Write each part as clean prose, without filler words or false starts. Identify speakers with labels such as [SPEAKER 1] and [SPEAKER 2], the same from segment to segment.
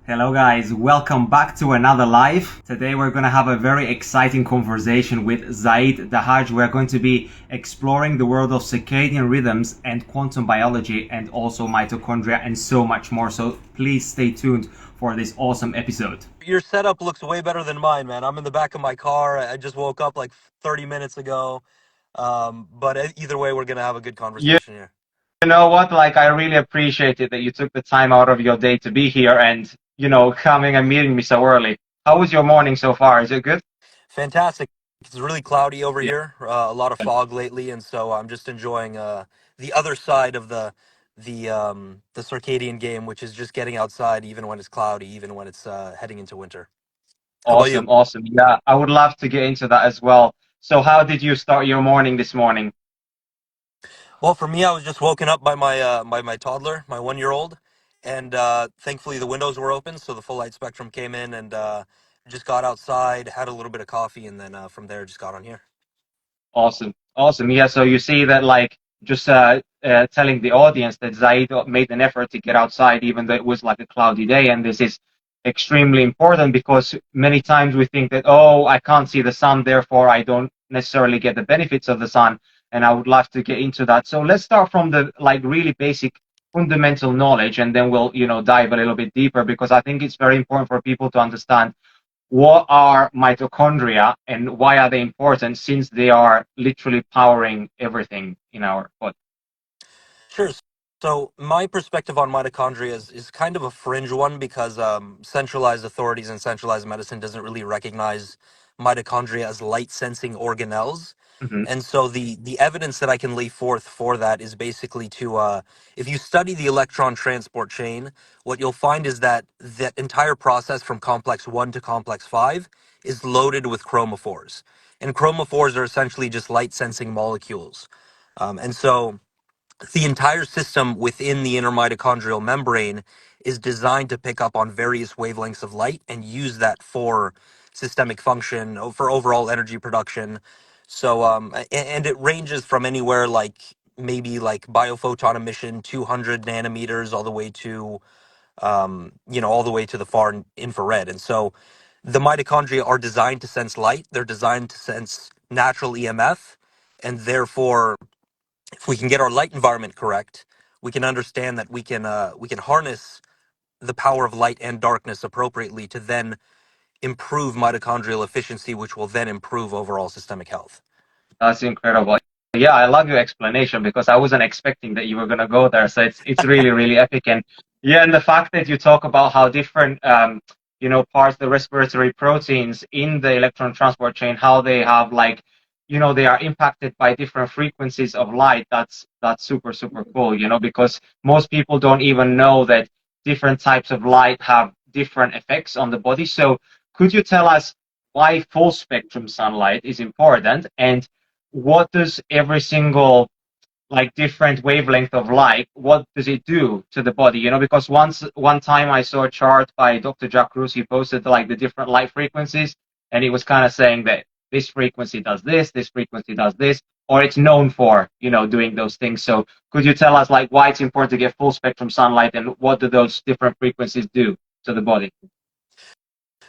[SPEAKER 1] Hello guys, welcome back to another live. Today we're going to have a very exciting conversation with Zaid Dahhaj. We're going to be exploring the world of circadian rhythms and quantum biology and also mitochondria and so much more. So please stay tuned for this awesome episode.
[SPEAKER 2] Your setup looks way better than mine, man. I'm in the back of my car. I just woke up like 30 minutes ago. But either way, we're gonna have a good
[SPEAKER 1] You
[SPEAKER 2] conversation here.
[SPEAKER 1] know what? Like, I really appreciate it that you took the time out of your day to be here and, coming and meeting me so early. How was your morning so far? Is it good?
[SPEAKER 2] Fantastic. It's really cloudy over
[SPEAKER 1] Yeah.
[SPEAKER 2] here. A lot of fog lately, and so I'm just enjoying the other side of the circadian game, which is just getting outside even when it's cloudy, even when it's heading into winter. How about you?
[SPEAKER 1] Awesome, awesome. Yeah, I would love to get into that as well. So how did you start your morning this morning?
[SPEAKER 2] Well, for me, I was just woken up by my toddler, my 1 year old, and thankfully the windows were open, so the full light spectrum came in, and just got outside, had a little bit of coffee, and then from there just got on here.
[SPEAKER 1] Awesome, awesome. Yeah, so you see that like just telling the audience that Zaid made an effort to get outside even though it was like a cloudy day, and this is extremely important because many times we think that, oh, I can't see the sun, therefore I don't necessarily get the benefits of the sun, and I would love to get into that. So let's start from the like really basic fundamental knowledge, and then we'll, dive a little bit deeper because I think it's very important for people to understand what are mitochondria and why are they important since they are literally powering everything in our body.
[SPEAKER 2] Sure. So my perspective on mitochondria is kind of a fringe one because centralized authorities and centralized medicine doesn't really recognize mitochondria as light sensing organelles.
[SPEAKER 1] Hmm.
[SPEAKER 2] And so the evidence that I can lay forth for that is basically to if you study the electron transport chain, what you'll find is that that entire process from complex 1 to complex 5 is loaded with chromophores. And chromophores are essentially just light sensing molecules. And so the entire system within the inner mitochondrial membrane is designed to pick up on various wavelengths of light and use that for systemic function, for overall energy production. So, and it ranges from anywhere like maybe like biophoton emission, 200 nanometers, all the way to, all the way to the far infrared. And so the mitochondria are designed to sense light. They're designed to sense natural EMF, and therefore if we can get our light environment correct, we can understand that we can harness the power of light and darkness appropriately to then improve mitochondrial efficiency, which will then improve overall systemic health.
[SPEAKER 1] That's incredible. Yeah, I love your explanation because I wasn't expecting that you were going to go there. So it's really, really epic. And yeah, and the fact that you talk about how different parts, the respiratory proteins in the electron transport chain, how they have like, they are impacted by different frequencies of light. That's super, super cool, because most people don't even know that different types of light have different effects on the body. So could you tell us why full spectrum sunlight is important, and what does every single like different wavelength of light, what does it do to the body? Because one time I saw a chart by Dr. Jack Cruz. He posted like the different light frequencies, and he was kind of saying that this frequency does this frequency does this, or it's known for, doing those things. So could you tell us like why it's important to get full spectrum sunlight, and what do those different frequencies do to the body?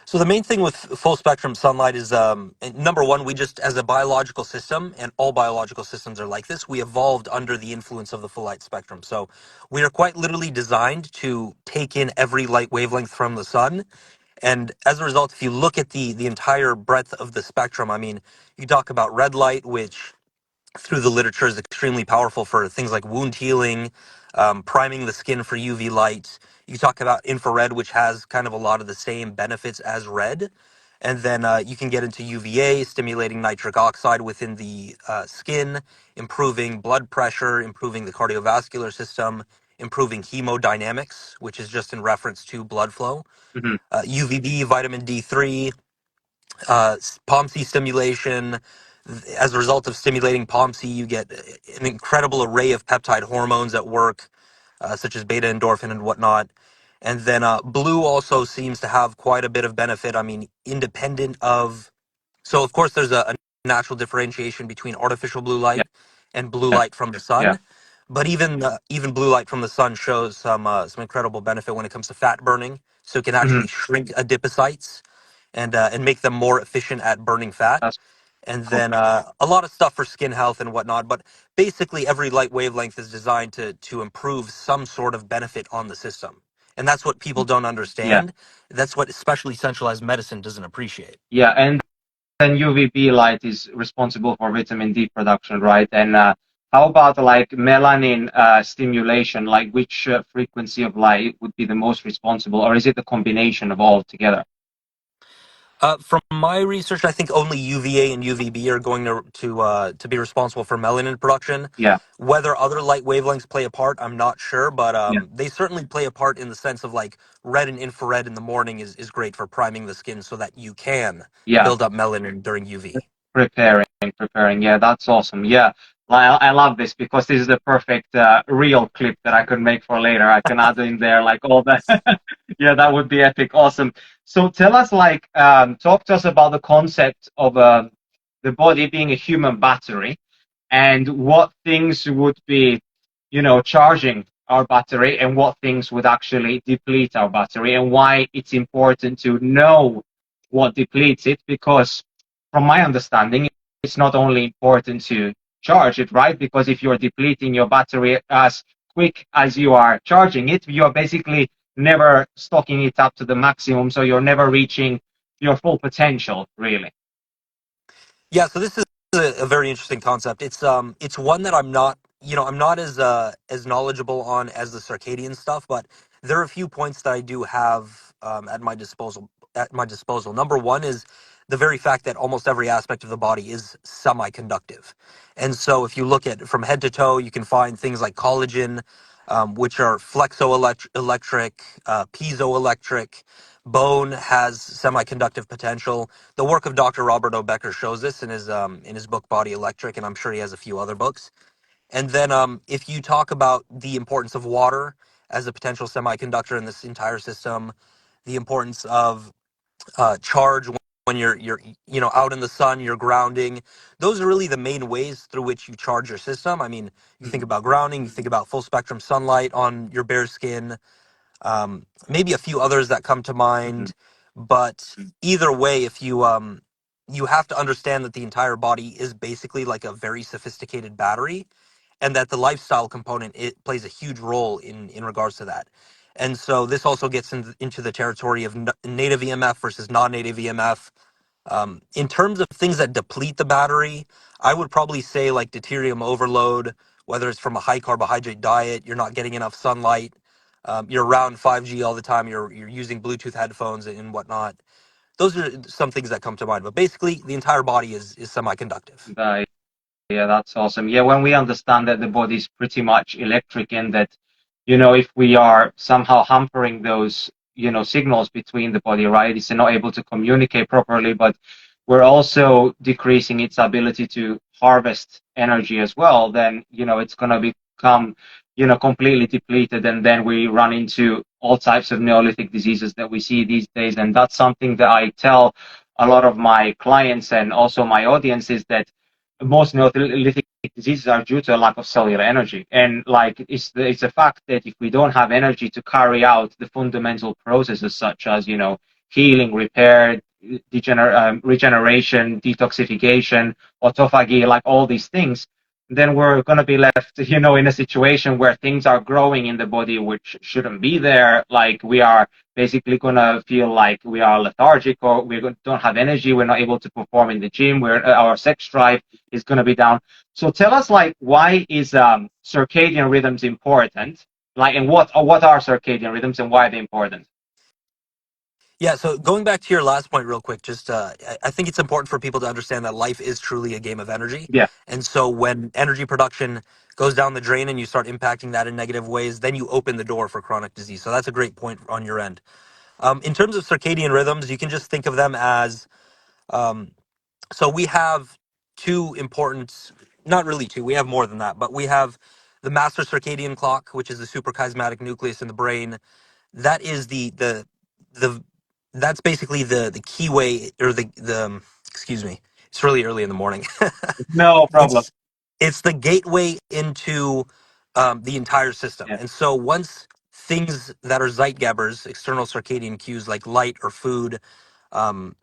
[SPEAKER 2] So the main thing with full spectrum sunlight is number one, we just as a biological system, and all biological systems are like this, we evolved under the influence of the full light spectrum. So we are quite literally designed to take in every light wavelength from the sun. And as a result, if you look at the entire breadth of the spectrum, I mean, you talk about red light, which through the literature is extremely powerful for things like wound healing, priming the skin for UV light. You talk about infrared, which has kind of a lot of the same benefits as red. And then you can get into UVA, stimulating nitric oxide within the skin, improving blood pressure, improving the cardiovascular system, improving hemodynamics, which is just in reference to blood flow.
[SPEAKER 1] Hmm.
[SPEAKER 2] UVB, vitamin D3, POMC stimulation. As a result of stimulating POMC, you get an incredible array of peptide hormones at work, such as beta endorphin and whatnot. And then blue also seems to have quite a bit of benefit. I mean, independent of. So, of course, there's a natural differentiation between artificial blue
[SPEAKER 1] Yeah,
[SPEAKER 2] light and blue light from the
[SPEAKER 1] yeah.
[SPEAKER 2] sun. But even blue light from the sun shows some incredible benefit when it comes to fat burning. So it can
[SPEAKER 1] Hmm.
[SPEAKER 2] actually shrink adipocytes and make them more efficient at burning fat.
[SPEAKER 1] That's
[SPEAKER 2] And
[SPEAKER 1] cool.
[SPEAKER 2] then a lot of stuff for skin health and whatnot. But basically, every light wavelength is designed to improve some sort of benefit on the system, and that's what people don't
[SPEAKER 1] Yeah,
[SPEAKER 2] understand. That's what especially centralized medicine doesn't appreciate.
[SPEAKER 1] yeah, and then UVB light is responsible for vitamin D production, right? And how about like melanin stimulation? Like which frequency of light would be the most responsible, or is it the combination of all together?
[SPEAKER 2] From my research, I think only UVA and UVB are going to be responsible for melanin production.
[SPEAKER 1] Yeah,
[SPEAKER 2] Whether other light wavelengths play a part, I'm not sure, but
[SPEAKER 1] yeah,
[SPEAKER 2] they certainly play a part in the sense of like red and infrared in the morning is great for priming the skin so that you can
[SPEAKER 1] yeah.
[SPEAKER 2] build up melanin during UV.
[SPEAKER 1] Preparing, preparing. Yeah, that's awesome. Yeah, I love this because this is the perfect real clip that I could make for later. I can add in there like all that. Yeah, that would be epic. Awesome. So tell us, like, talk to us about the concept of the body being a human battery and what things would be, charging our battery and what things would actually deplete our battery and why it's important to know what depletes it because from my understanding, it's not only important to charge it, right? Because if you're depleting your battery as quick as you are charging it, you're basically never stocking it up to the maximum. So you're never reaching your full potential, really.
[SPEAKER 2] Yeah, so this is a very interesting concept. It's one that I'm not as knowledgeable on as the circadian stuff, but there are a few points that I do have at my disposal. Number one is the very fact that almost every aspect of the body is semiconductive, and so if you look at from head to toe, you can find things like collagen, which are flexoelectric, piezoelectric. Bone has semiconductive potential. The work of Dr. Robert O. Becker shows this in his book Body Electric, and I'm sure he has a few other books. And then if you talk about the importance of water as a potential semiconductor in this entire system, the importance of charge when you're out in the sun, you're grounding. Those are really the main ways through which you charge your system. I mean, you think
[SPEAKER 1] Mhm.
[SPEAKER 2] about grounding, you think about full spectrum sunlight on your bare skin, maybe a few others that come to
[SPEAKER 1] Mhm.
[SPEAKER 2] mind, but either way, if you have to understand that the entire body is basically like a very sophisticated battery, and that the lifestyle component it plays a huge role in regards to that. And so this also gets into the territory of native EMF versus non-native EMF. In terms of things that deplete the battery, I would probably say like deuterium overload, whether it's from a high carbohydrate diet, you're not getting enough sunlight, you're around 5G all the time, you're using Bluetooth headphones and whatnot. Those are some things that come to mind. But basically, the entire body is semiconductive.
[SPEAKER 1] Right. Yeah, that's awesome. Yeah, when we understand that the body is pretty much electric and that, if we are somehow hampering those, signals between the body, right, it's not able to communicate properly, but we're also decreasing its ability to harvest energy as well, then, it's going to become, completely depleted. And then we run into all types of neolithic diseases that we see these days. And that's something that I tell a lot of my clients and also my audience is that most neolithic diseases are due to a lack of cellular energy. And like it's a fact that if we don't have energy to carry out the fundamental processes such as, healing, repair, regeneration, detoxification, autophagy, like all these things, then we're going to be left, in a situation where things are growing in the body which shouldn't be there. Like we are basically going to feel like we are lethargic or don't have energy. We're not able to perform in the gym. Our sex drive is going to be down. So tell us, like, why is circadian rhythms important? Like, and what are circadian rhythms and why are they important?
[SPEAKER 2] Yeah, so going back to your last point real quick, just I think it's important for people to understand that life is truly a game of energy.
[SPEAKER 1] Yeah.
[SPEAKER 2] And so when energy production goes down the drain and you start impacting that in negative ways, then you open the door for chronic disease. So that's a great point on your end. In terms of circadian rhythms, you can just think of them as um, so we have two important, not really two, we have more than that, but we have the master circadian clock, which is the suprachiasmatic nucleus in the brain. That is the that's basically the key way or the excuse me, it's really early in the morning.
[SPEAKER 1] No problem.
[SPEAKER 2] it's it's the gateway into the entire system.
[SPEAKER 1] Yeah.
[SPEAKER 2] And so once things that are Zeitgebers, external circadian cues like light or food, um,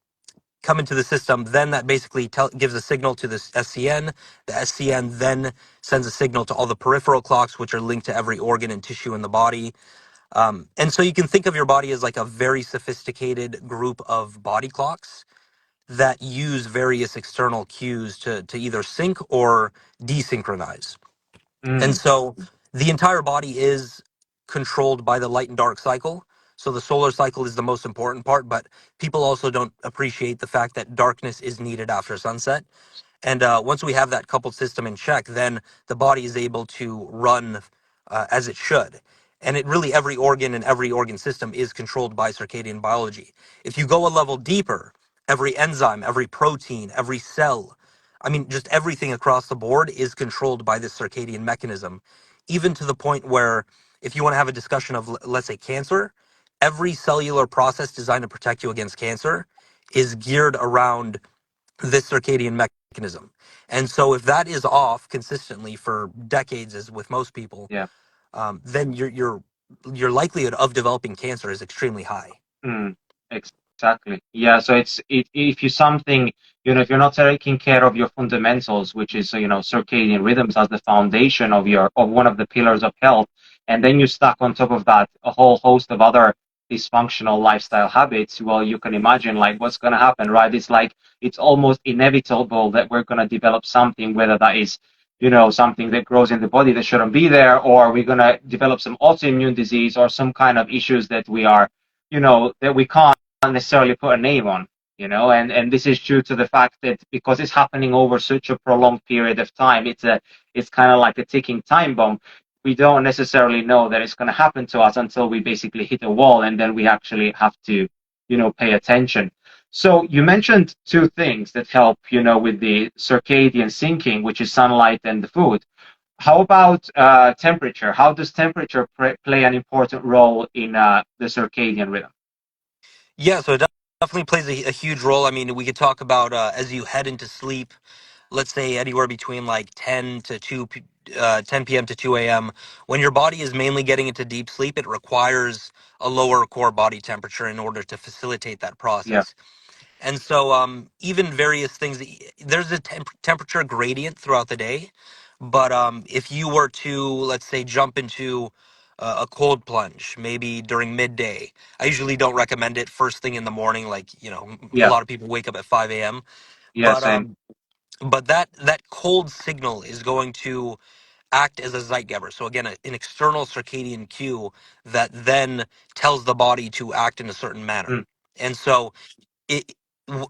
[SPEAKER 2] come into the system, then that basically gives a signal to this SCN. The SCN then sends a signal to all the peripheral clocks, which are linked to every organ and tissue in the body. And so you can think of your body as like a very sophisticated group of body clocks that use various external cues to either sync or desynchronize. And
[SPEAKER 1] Mm,
[SPEAKER 2] so the entire body is controlled by the light and dark cycle. So the solar cycle is the most important part, but people also don't appreciate the fact that darkness is needed after sunset. And once we have that coupled system in check, then the body is able to run as it should. And it really, every organ and every organ system is controlled by circadian biology. If you go a level deeper, every enzyme, every protein, every cell, I mean, just everything across the board is controlled by this circadian mechanism, even to the point where if you want to have a discussion of, let's say, cancer, every cellular process designed to protect you against cancer is geared around this circadian mechanism. And so if that is off consistently for decades, as with most people,
[SPEAKER 1] yeah.
[SPEAKER 2] then your likelihood of developing cancer is extremely high.
[SPEAKER 1] Mm, exactly. Yeah. So if you something, if you're not taking care of your fundamentals, which is, circadian rhythms as the foundation of one of the pillars of health, and then you stack on top of that a whole host of other dysfunctional lifestyle habits, well, you can imagine like what's going to happen, right? It's like it's almost inevitable that we're going to develop something, whether that is, something that grows in the body that shouldn't be there, or we're going to develop some autoimmune disease or some kind of issues that that we can't necessarily put a name on, and this is due to the fact that because it's happening over such a prolonged period of time, it's kind of like a ticking time bomb. We don't necessarily know that it's going to happen to us until we basically hit a wall, and then we actually have to, pay attention. So you mentioned two things that help, with the circadian syncing, which is sunlight and the food. How about temperature? How does temperature play an important role in the circadian rhythm?
[SPEAKER 2] Yeah, so it definitely plays a huge role. I mean, we could talk about as you head into sleep, let's say anywhere between like 10 p.m. to 2 a.m. When your body is mainly getting into deep sleep, it requires a lower core body temperature in order to facilitate that
[SPEAKER 1] Yeah.
[SPEAKER 2] process. And so, even various things, there's a temperature gradient throughout the day. But if you were to, let's say, jump into a cold plunge, maybe during midday, I usually don't recommend it first thing in the morning. Like, a
[SPEAKER 1] Yeah.
[SPEAKER 2] lot of people wake up at 5 a.m.
[SPEAKER 1] Yeah.
[SPEAKER 2] But
[SPEAKER 1] Same.
[SPEAKER 2] that cold signal is going to act as a Zeitgeber. So again, an external circadian cue that then tells the body to act in a certain manner.
[SPEAKER 1] Mm,
[SPEAKER 2] And so it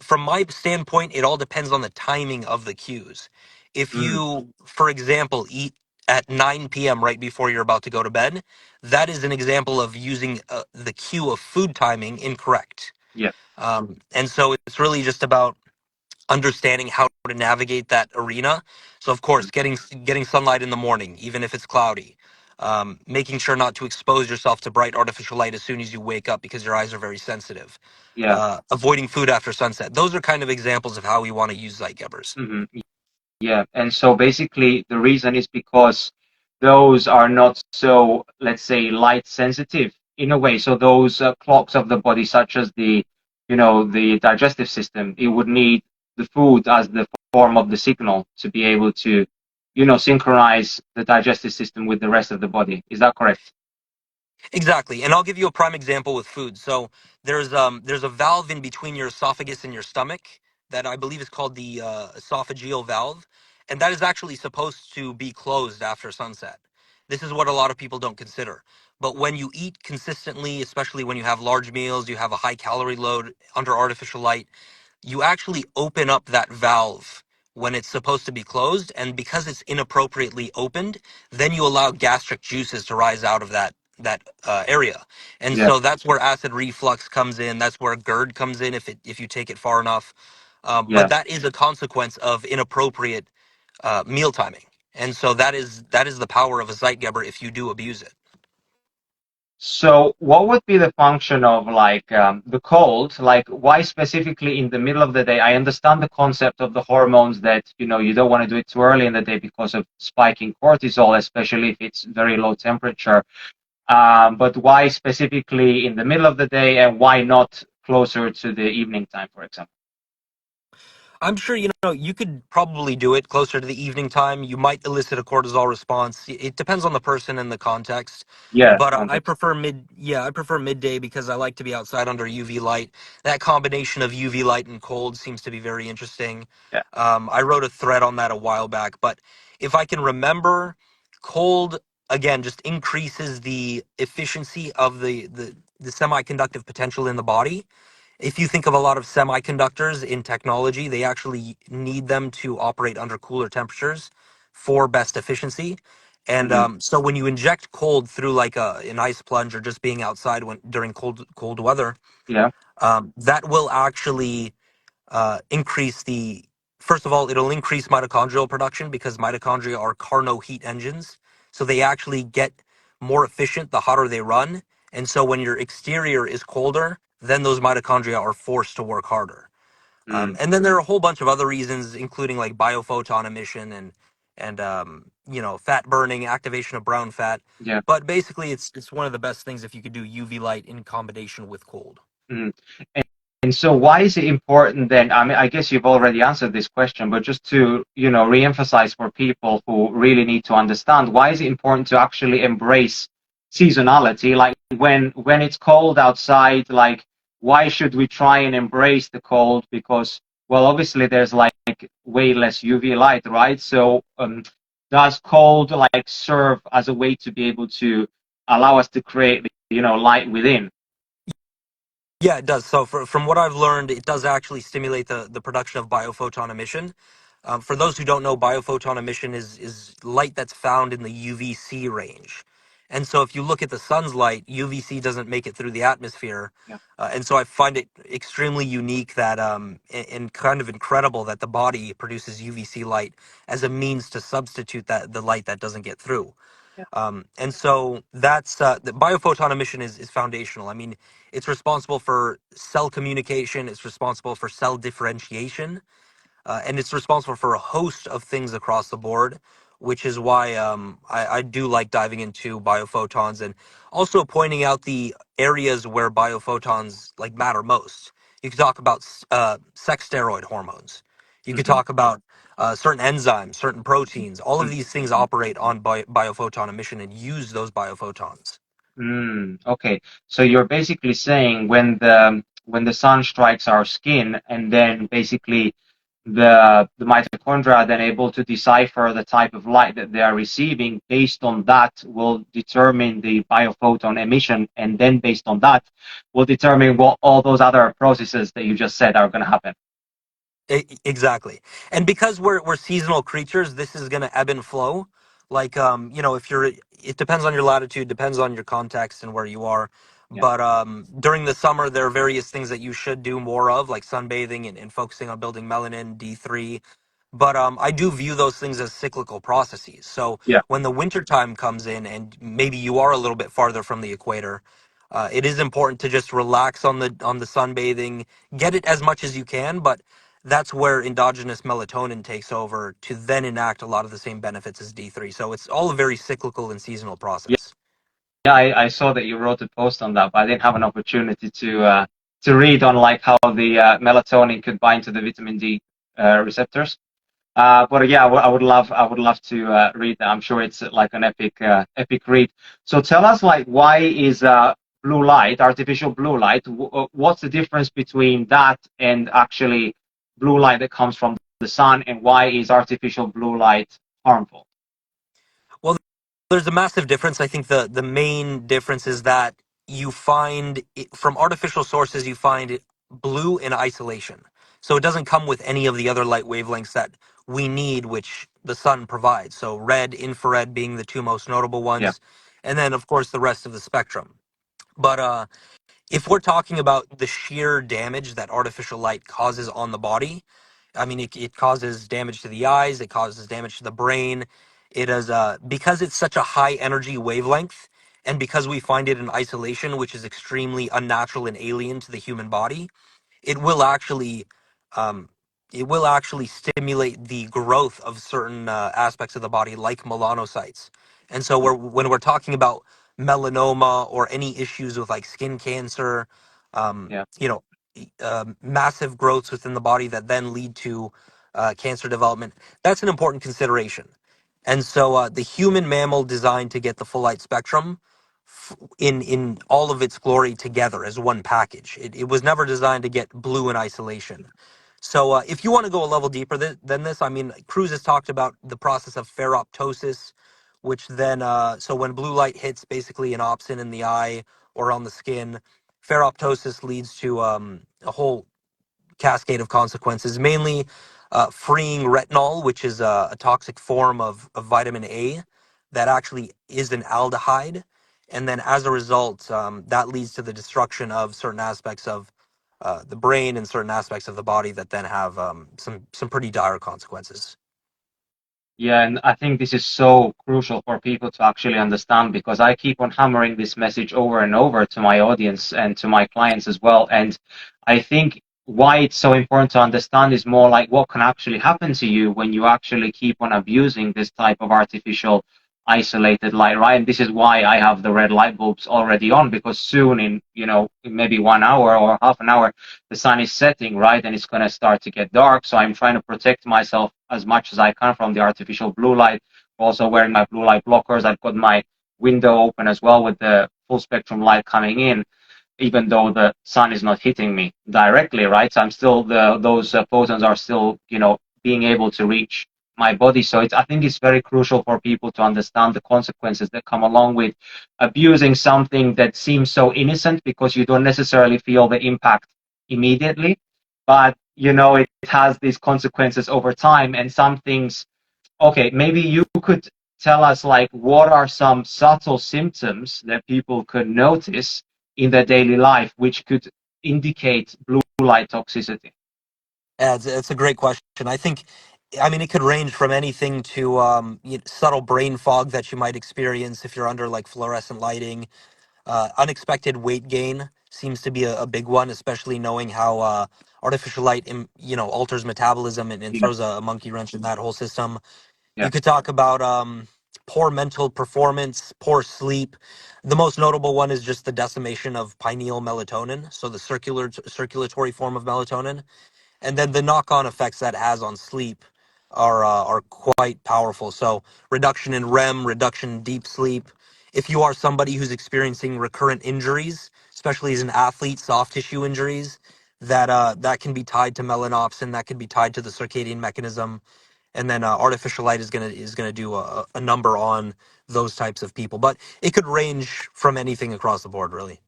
[SPEAKER 2] from my standpoint, it all depends on the timing of the cues. If
[SPEAKER 1] mm,
[SPEAKER 2] you, for example, eat at 9 p.m. right before you're about to go to bed, that is an example of using the cue of food timing incorrect.
[SPEAKER 1] yeah.
[SPEAKER 2] And so it's really just about understanding how to navigate that arena. So of
[SPEAKER 1] Mm,
[SPEAKER 2] course, getting sunlight in the morning, even if it's cloudy. Making sure not to expose yourself to bright artificial light as soon as you wake up because your eyes are very sensitive.
[SPEAKER 1] yeah.
[SPEAKER 2] Avoiding food after sunset. Those are kind of examples of how we want to use Zeitgebers.
[SPEAKER 1] Hmm. Yeah. And so basically, the reason is because those are not so, let's say, light sensitive in a way. So those clocks of the body, such as the digestive system, it would need the food as the form of the signal to be able to, synchronize the digestive system with the rest of the body. Is that correct?
[SPEAKER 2] Exactly, and I'll give you a prime example with food. So there's a valve in between your esophagus and your stomach that I believe is called the esophageal valve, and that is actually supposed to be closed after sunset. This is what a lot of people don't consider. But when you eat consistently, especially when you have large meals, you have a high calorie load under artificial light, you actually open up that valve when it's supposed to be closed, and because it's inappropriately opened, then you allow gastric juices to rise out of that area. And
[SPEAKER 1] Yeah.
[SPEAKER 2] so that's where acid reflux comes in. That's where GERD comes in if you take it far enough. But
[SPEAKER 1] Yeah.
[SPEAKER 2] that is a consequence of inappropriate meal timing. And so that is the power of a Zeitgeber if you do abuse it.
[SPEAKER 1] So what would be the function of like the cold? Like why specifically in the middle of the day? I understand the concept of the hormones that, you know, you don't want to do it too early in the day because of spiking cortisol, especially if it's very low temperature. But why specifically in the middle of the day and why not closer to the evening time, for example?
[SPEAKER 2] I'm sure you could probably do it closer to the evening time. You might elicit a cortisol response. It depends on the person and the context.
[SPEAKER 1] Yeah,
[SPEAKER 2] But I
[SPEAKER 1] context.
[SPEAKER 2] prefer I prefer midday because I like to be outside under UV light. That combination of UV light and cold seems to be very interesting.
[SPEAKER 1] Yeah.
[SPEAKER 2] I wrote a thread on that a while back, but if I can remember, cold again just increases the efficiency of the semiconductive potential in the body. If you think of a lot of semiconductors in technology, they actually need them to operate under cooler temperatures for best efficiency. And
[SPEAKER 1] Hmm.
[SPEAKER 2] so when you inject cold through like an ice plunge or just being outside when during cold weather,
[SPEAKER 1] Yeah.
[SPEAKER 2] that will actually increase the first of all, it'll increase mitochondrial production because mitochondria are Carnot heat engines. So they actually get more efficient the hotter they run. And so when your exterior is colder, then those mitochondria are forced to work harder.
[SPEAKER 1] Mm.
[SPEAKER 2] And then there are a whole bunch of other reasons, including like biophoton emission and fat burning, activation of brown fat.
[SPEAKER 1] Yeah.
[SPEAKER 2] But basically, it's one of the best things if you could do UV light in combination with cold.
[SPEAKER 1] Mm. And so why is it important then? I mean, I guess you've already answered this question, but just to, you know, reemphasize for people who really need to understand, why is it important to actually embrace seasonality? Like when it's cold outside, like why should we try and embrace the cold? Because, well, obviously there's like way less UV light, right? So does cold like serve as a way to be able to allow us to create, you know, light within?
[SPEAKER 2] Yeah, it does. So from what I've learned, it does actually stimulate the production of biophoton emission. For those who don't know, biophoton emission is light that's found in the UVC range. And so if you look at the sun's light, UVC doesn't make it through the atmosphere.
[SPEAKER 1] Yeah.
[SPEAKER 2] And so I find it extremely unique that and kind of incredible that the body produces UVC light as a means to substitute the light that doesn't get through. And so that's the biophoton emission is foundational. I mean, it's responsible for cell communication, it's responsible for cell differentiation, and it's responsible for a host of things across the board, which is why I do like diving into biophotons and also pointing out the areas where biophotons like matter most. You could talk about sex steroid hormones. You could
[SPEAKER 1] Mhm.
[SPEAKER 2] talk about certain enzymes, certain proteins. All of these things operate on biophoton emission and use those biophotons.
[SPEAKER 1] Okay, so you're basically saying when the sun strikes our skin, and then basically the mitochondria are then able to decipher the type of light that they are receiving. Based on that, will determine the biophoton emission, and then based on that, will determine what all those other processes that you just said are going to happen.
[SPEAKER 2] Exactly. And because we're seasonal creatures, this is going to ebb and flow. Like if you're it depends on your latitude, depends on your context and where you are.
[SPEAKER 1] Yeah,
[SPEAKER 2] But during the summer there are various things that you should do more of, like sunbathing and focusing on building melanin, D3. But I do view those things as cyclical processes. So
[SPEAKER 1] yeah,
[SPEAKER 2] when the winter time comes in and maybe you are a little bit farther from the equator, it is important to just relax on the sunbathing, get it as much as you can, but that's where endogenous melatonin takes over to then enact a lot of the same benefits as D3. So it's all a very cyclical and seasonal
[SPEAKER 1] yeah.
[SPEAKER 2] process.
[SPEAKER 1] Yeah, I saw that you wrote a post on that, but I didn't have an opportunity to read on like how the melatonin could bind to the vitamin D receptors. But yeah, I would love to read that. I'm sure it's like an epic read. So tell us, like, why is blue light, artificial blue light? What's the difference between that and actually blue light that comes from the sun, and why is artificial blue light harmful?
[SPEAKER 2] Well, there's a massive difference. I think the main difference is that you find from artificial sources, you find it blue in isolation. So it doesn't come with any of the other light wavelengths that we need, which the sun provides. So red, infrared being the two most notable
[SPEAKER 1] Yeah,
[SPEAKER 2] ones, and then of course the rest of the spectrum. But if we're talking about the sheer damage that artificial light causes on the body, I mean, it causes damage to the eyes, it causes damage to the brain. It is because it's such a high energy wavelength, And because we find it in isolation, which is extremely unnatural and alien to the human body, it will actually um, it will actually stimulate the growth of certain aspects of the body, like melanocytes. And so, when we're talking about melanoma or any issues with like skin cancer, um,
[SPEAKER 1] Yeah.
[SPEAKER 2] you know, massive growths within the body that then lead to cancer development, that's an important consideration. And so, the human mammal designed to get the full light spectrum in all of its glory together as one package. It was never designed to get blue in isolation. So if you want to go a level deeper than this, I mean, Cruz has talked about the process of ferroptosis, which then, so when blue light hits basically an opsin in the eye or on the skin, ferroptosis leads to a whole cascade of consequences, mainly freeing retinol, which is a toxic form of vitamin A that actually is an aldehyde. And then as a result, that leads to the destruction of certain aspects of the brain and certain aspects of the body that then have some pretty dire consequences.
[SPEAKER 1] Yeah, and I think this is so crucial for people to actually understand because I keep on hammering this message over and over to my audience and to my clients as well. And I think why it's so important to understand is more like what can actually happen to you when you actually keep on abusing this type of artificial isolated light, right? And this is why I have the red light bulbs already on because soon in, in maybe 1 hour or half an hour, the sun is setting, right? And it's going to start to get dark. So I'm trying to protect myself as much as I can from the artificial blue light. Also wearing my blue light blockers. I've got my window open as well with the full spectrum light coming in, even though the sun is not hitting me directly, right? So I'm still those photons are still, being able to reach my body. So I think it's very crucial for people to understand the consequences that come along with abusing something that seems so innocent because you don't necessarily feel the impact immediately, but it has these consequences over time. And some things, okay, maybe you could tell us like what are some subtle symptoms that people could notice in their daily life which could indicate blue light toxicity.
[SPEAKER 2] Yeah, it's a great question. I mean, it could range from anything to subtle brain fog that you might experience if you're under like fluorescent lighting. Unexpected weight gain seems to be a big one, especially knowing how artificial light, alters metabolism and
[SPEAKER 1] Yeah,
[SPEAKER 2] throws a monkey wrench in that whole system.
[SPEAKER 1] yeah,
[SPEAKER 2] You could talk about poor mental performance, poor sleep. The most notable one is just the decimation of pineal melatonin, so the circulatory form of melatonin, and then the knock-on effects that has on sleep are quite powerful. So reduction in REM, reduction in deep sleep. If you are somebody who's experiencing recurrent injuries, especially as an athlete, soft tissue injuries, that can be tied to melanopsin, that can be tied to the circadian mechanism, and then artificial light is gonna do a number on those types of people. But it could range from anything across the board, really.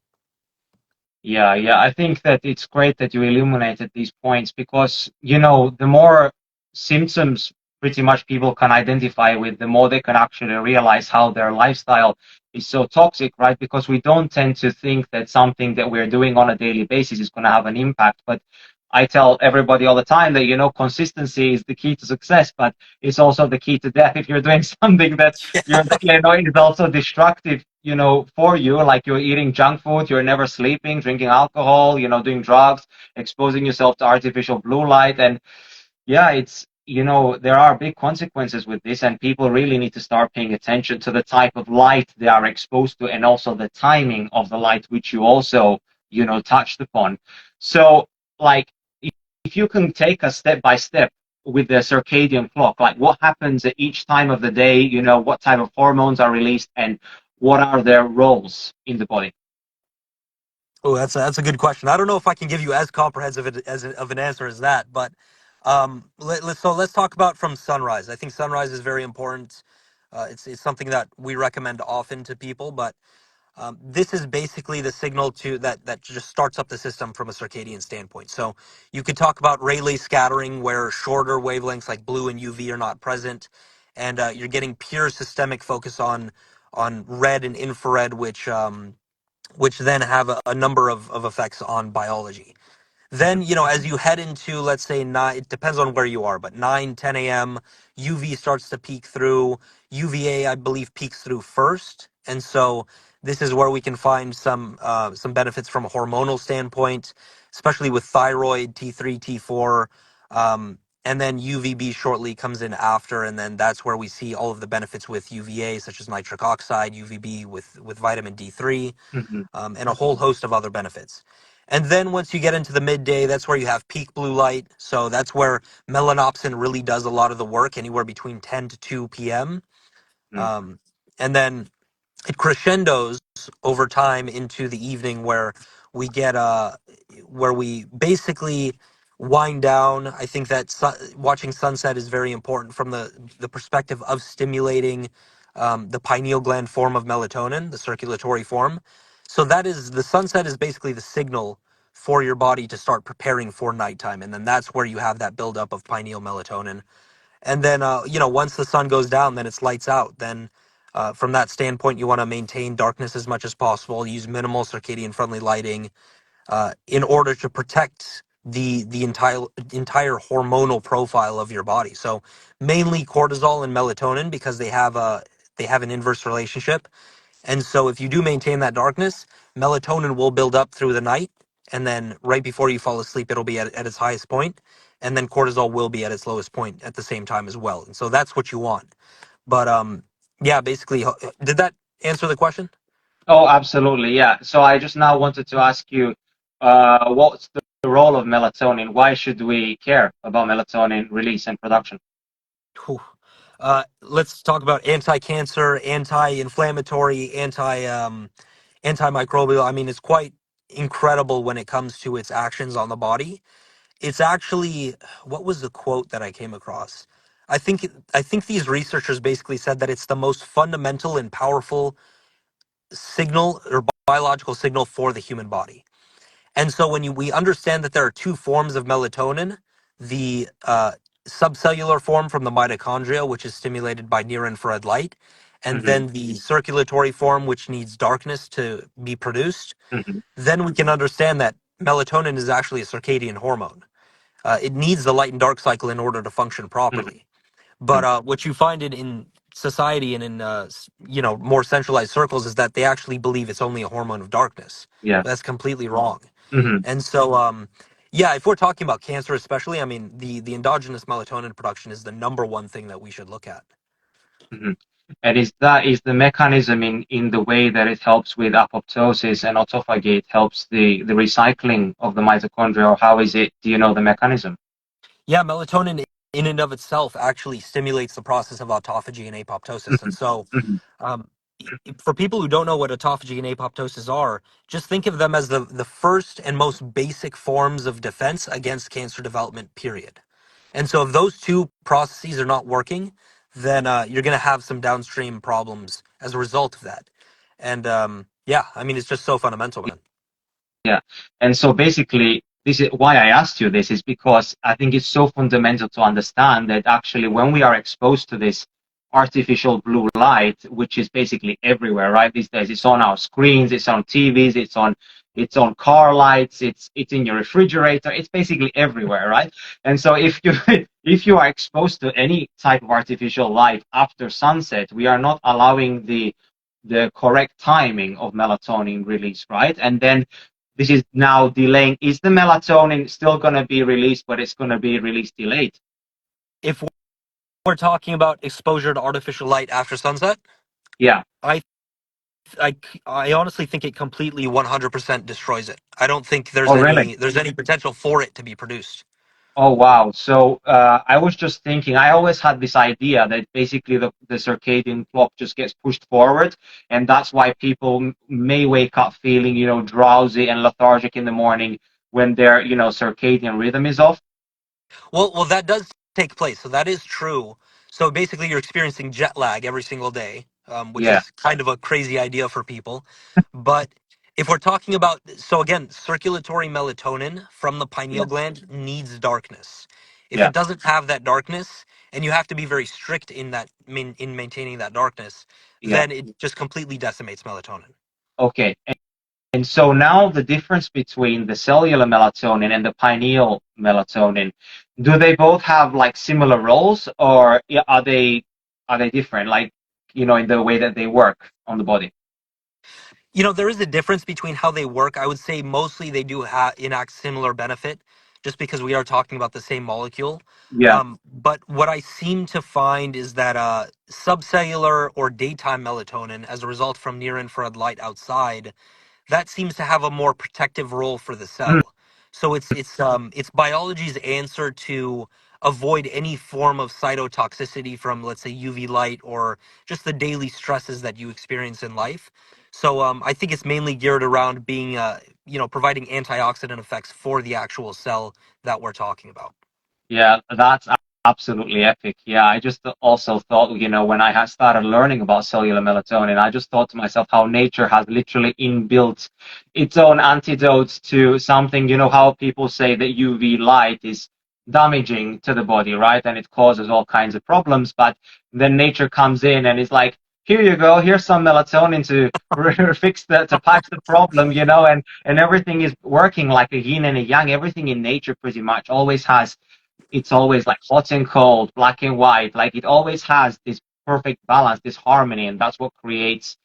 [SPEAKER 1] yeah. I think that it's great that you illuminated these points because, the more symptoms pretty much people can identify with, the more they can actually realize how their lifestyle is so toxic, right? Because we don't tend to think that something that we're doing on a daily basis is going to have an impact. But I tell everybody all the time that, consistency is the key to success, but it's also the key to death. If you're doing something that is also destructive, for you, like you're eating junk food, you're never sleeping, drinking alcohol, doing drugs, exposing yourself to artificial blue light. And yeah, there are big consequences with this, and people really need to start paying attention to the type of light they are exposed to and also the timing of the light, which you also, touched upon. So, like, if you can take us step by step with the circadian clock, like what happens at each time of the day, what type of hormones are released and what are their roles in the body?
[SPEAKER 2] Oh, that's a good question. I don't know if I can give you as comprehensive of an answer as that, but let's talk about from sunrise. I think sunrise is very important. It's something that we recommend often to people, but this is basically the signal that just starts up the system from a circadian standpoint. So you could talk about Rayleigh scattering, where shorter wavelengths like blue and UV are not present, and you're getting pure systemic focus on red and infrared, which then have a number of effects on biology. Then, as you head into, let's say, nine, it depends on where you are, but 9, 10 a.m., UV starts to peek through. UVA, I believe, peeks through first. And so This is where we can find some benefits from a hormonal standpoint, especially with thyroid, T3, T4, and then UVB shortly comes in after, and then that's where we see all of the benefits with UVA, such as nitric oxide, UVB with vitamin D3,
[SPEAKER 1] Hmm.
[SPEAKER 2] and a whole host of other benefits. And then once you get into the midday, that's where you have peak blue light. So that's where melanopsin really does a lot of the work, anywhere between 10 to 2 p.m. Um, and then it crescendos over time into the evening where we basically wind down. I think that watching sunset is very important from the perspective of stimulating the pineal gland form of melatonin, the circulatory form. So that is the sunset is basically the signal for your body to start preparing for nighttime, and then that's where you have that buildup of pineal melatonin. And then once the sun goes down, then it's lights out. Then from that standpoint, you want to maintain darkness as much as possible, use minimal circadian friendly lighting in order to protect the entire hormonal profile of your body. So mainly cortisol and melatonin, because they have an inverse relationship. And so if you do maintain that darkness, melatonin will build up through the night, and then right before you fall asleep, it'll be at its highest point, and then cortisol will be at its lowest point at the same time as well. And so that's what you want. But yeah, basically, did that answer the question?
[SPEAKER 1] Oh, absolutely. Yeah. So I just now wanted to ask you, what's the role of melatonin? Why should we care about melatonin release and production?
[SPEAKER 2] Whew. Let's talk about anti-cancer, anti-inflammatory, antimicrobial. I mean, it's quite incredible when it comes to its actions on the body. It's actually, what was the quote that I came across? I think these researchers basically said that it's the most fundamental and powerful signal or biological signal for the human body. And so when we understand that there are two forms of melatonin, the subcellular form from the mitochondria, which is stimulated by near infrared light, and
[SPEAKER 1] Hmm.
[SPEAKER 2] then the circulatory form, which needs darkness to be produced,
[SPEAKER 1] Hmm.
[SPEAKER 2] then we can understand that melatonin is actually a circadian hormone. It needs the light and dark cycle in order to function properly. But what you find in society and in more centralized circles is that they actually believe it's only a hormone of darkness.
[SPEAKER 1] Yeah.
[SPEAKER 2] That's completely wrong.
[SPEAKER 1] Hmm.
[SPEAKER 2] And so, yeah, if we're talking about cancer, especially, I mean, the endogenous melatonin production is the number one thing that we should look at.
[SPEAKER 1] Hmm. And is the mechanism in the way that it helps with apoptosis and autophagy, it helps the recycling of the mitochondria, or how is it? Do you know the mechanism?
[SPEAKER 2] Yeah, melatonin in and of itself actually stimulates the process of autophagy and apoptosis. And
[SPEAKER 1] Hmm.
[SPEAKER 2] so,
[SPEAKER 1] Hmm.
[SPEAKER 2] um, for people who don't know what autophagy and apoptosis are, just think of them as the first and most basic forms of defense against cancer development, period. And so, if those two processes are not working, then you're going to have some downstream problems as a result of that. And yeah, I mean, it's just so fundamental, man.
[SPEAKER 1] Yeah. And so basically, this is why I asked you this, is because I think it's so fundamental to understand that actually when we are exposed to this artificial blue light, which is basically everywhere, right? These days, it's on our screens, it's on TVs, it's on car lights, it's in your refrigerator, it's basically everywhere, right? And so if you if you are exposed to any type of artificial light after sunset, we are not allowing the correct timing of melatonin release, right? And then this is now delaying. Is the melatonin still going to be released, but it's going to be released delayed?
[SPEAKER 2] If we're talking about exposure to artificial light after sunset,
[SPEAKER 1] Yeah.
[SPEAKER 2] I I, I honestly think it completely 100% destroys it. I don't think
[SPEAKER 1] Oh, really?
[SPEAKER 2] there's any potential for it to be produced.
[SPEAKER 1] Oh, wow. So I was just thinking, I always had this idea that basically the circadian clock just gets pushed forward. And that's why people may wake up feeling, drowsy and lethargic in the morning when their, circadian rhythm is off.
[SPEAKER 2] Well, that does take place, so that is true. So basically, you're experiencing jet lag every single day, which
[SPEAKER 1] Yeah.
[SPEAKER 2] is kind of a crazy idea for people. But if we're talking about, so again, circulatory melatonin from the pineal
[SPEAKER 1] Yeah.
[SPEAKER 2] gland needs darkness. If
[SPEAKER 1] Yeah.
[SPEAKER 2] it doesn't have that darkness, and you have to be very strict in in maintaining that darkness,
[SPEAKER 1] Yeah.
[SPEAKER 2] then it just completely decimates melatonin.
[SPEAKER 1] Okay. And so now the difference between the cellular melatonin and the pineal melatonin, do they both have like similar roles, or are they different, like, in the way that they work on the body?
[SPEAKER 2] There is a difference between how they work. I would say mostly they do enact similar benefit, just because we are talking about the same molecule.
[SPEAKER 1] Yeah.
[SPEAKER 2] But what I seem to find is that subcellular or daytime melatonin, as a result from near infrared light outside, that seems to have a more protective role for the
[SPEAKER 1] Mm,
[SPEAKER 2] cell. So it's biology's answer to avoid any form of cytotoxicity from, let's say, UV light or just the daily stresses that you experience in life. So I think it's mainly geared around being providing antioxidant effects for the actual cell that we're talking about.
[SPEAKER 1] yeah, that's absolutely epic. Yeah, I just also thought, when I had started learning about cellular melatonin, I just thought to myself how nature has literally inbuilt its own antidotes to something, how people say that UV light is damaging to the body, right? And it causes all kinds of problems. But then nature comes in and is like, here you go, here's some melatonin to to patch the problem, and everything is working like a yin and a yang. Everything in nature pretty much always has, it's always like hot and cold, black and white. Like it always has this perfect balance, this harmony, and that's what creates,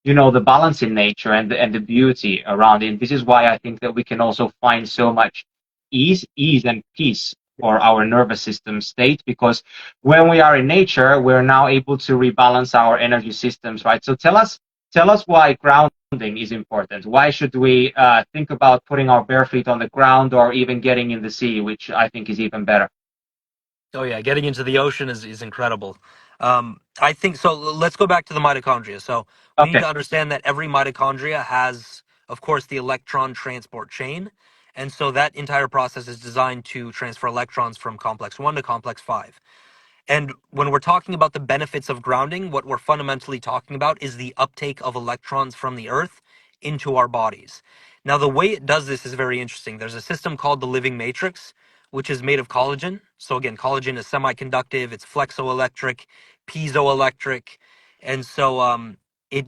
[SPEAKER 1] the balance in nature and the beauty around it. This is why I think that we can also find so much ease and peace for our nervous system state, because when we are in nature, we're now able to rebalance our energy systems, right? So tell us why grounding is important. Why should we think about putting our bare feet on the ground or even getting in the sea, which I think is even better?
[SPEAKER 2] Oh yeah, getting into the ocean is incredible. I think so. Let's go back to the mitochondria. So we need
[SPEAKER 1] Okay.
[SPEAKER 2] to understand that every mitochondria has, of course, the electron transport chain, and so that entire process is designed to transfer electrons from complex 1 to complex 5. And when we're talking about the benefits of grounding, what we're fundamentally talking about is the uptake of electrons from the earth into our bodies. Now, the way it does this is very interesting. There's a system called the living matrix, which is made of collagen. So, again, collagen is semiconductive, it's flexoelectric, piezoelectric. And so it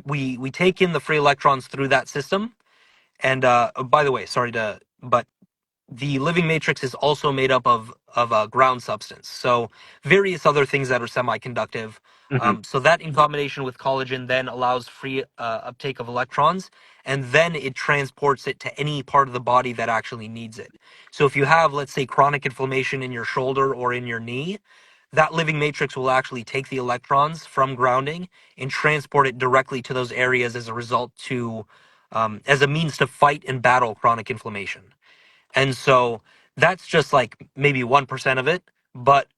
[SPEAKER 2] we take in the free electrons through that system. And by the way, but the living matrix is also made up of a ground substance, so various other things that are semiconductive.
[SPEAKER 1] Hmm.
[SPEAKER 2] So that in combination with collagen then allows free uptake of electrons, and then it transports it to any part of the body that actually needs it. So if you have, let's say, chronic inflammation in your shoulder or in your knee, that living matrix will actually take the electrons from grounding and transport it directly to those areas as a result to as a means to fight and battle chronic inflammation. And so that's just like maybe 1% of it. But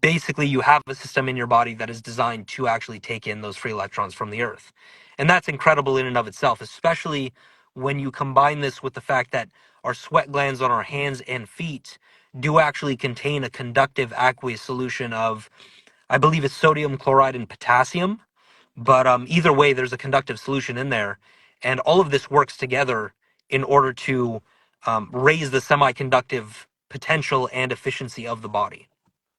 [SPEAKER 2] basically, you have a system in your body that is designed to actually take in those free electrons from the earth. And that's incredible in and of itself, especially when you combine this with the fact that our sweat glands on our hands and feet do actually contain a conductive aqueous solution of, I believe it's sodium chloride and potassium. But either way, there's a conductive solution in there. And all of this works together in order to raise the semiconductive potential and efficiency of the body.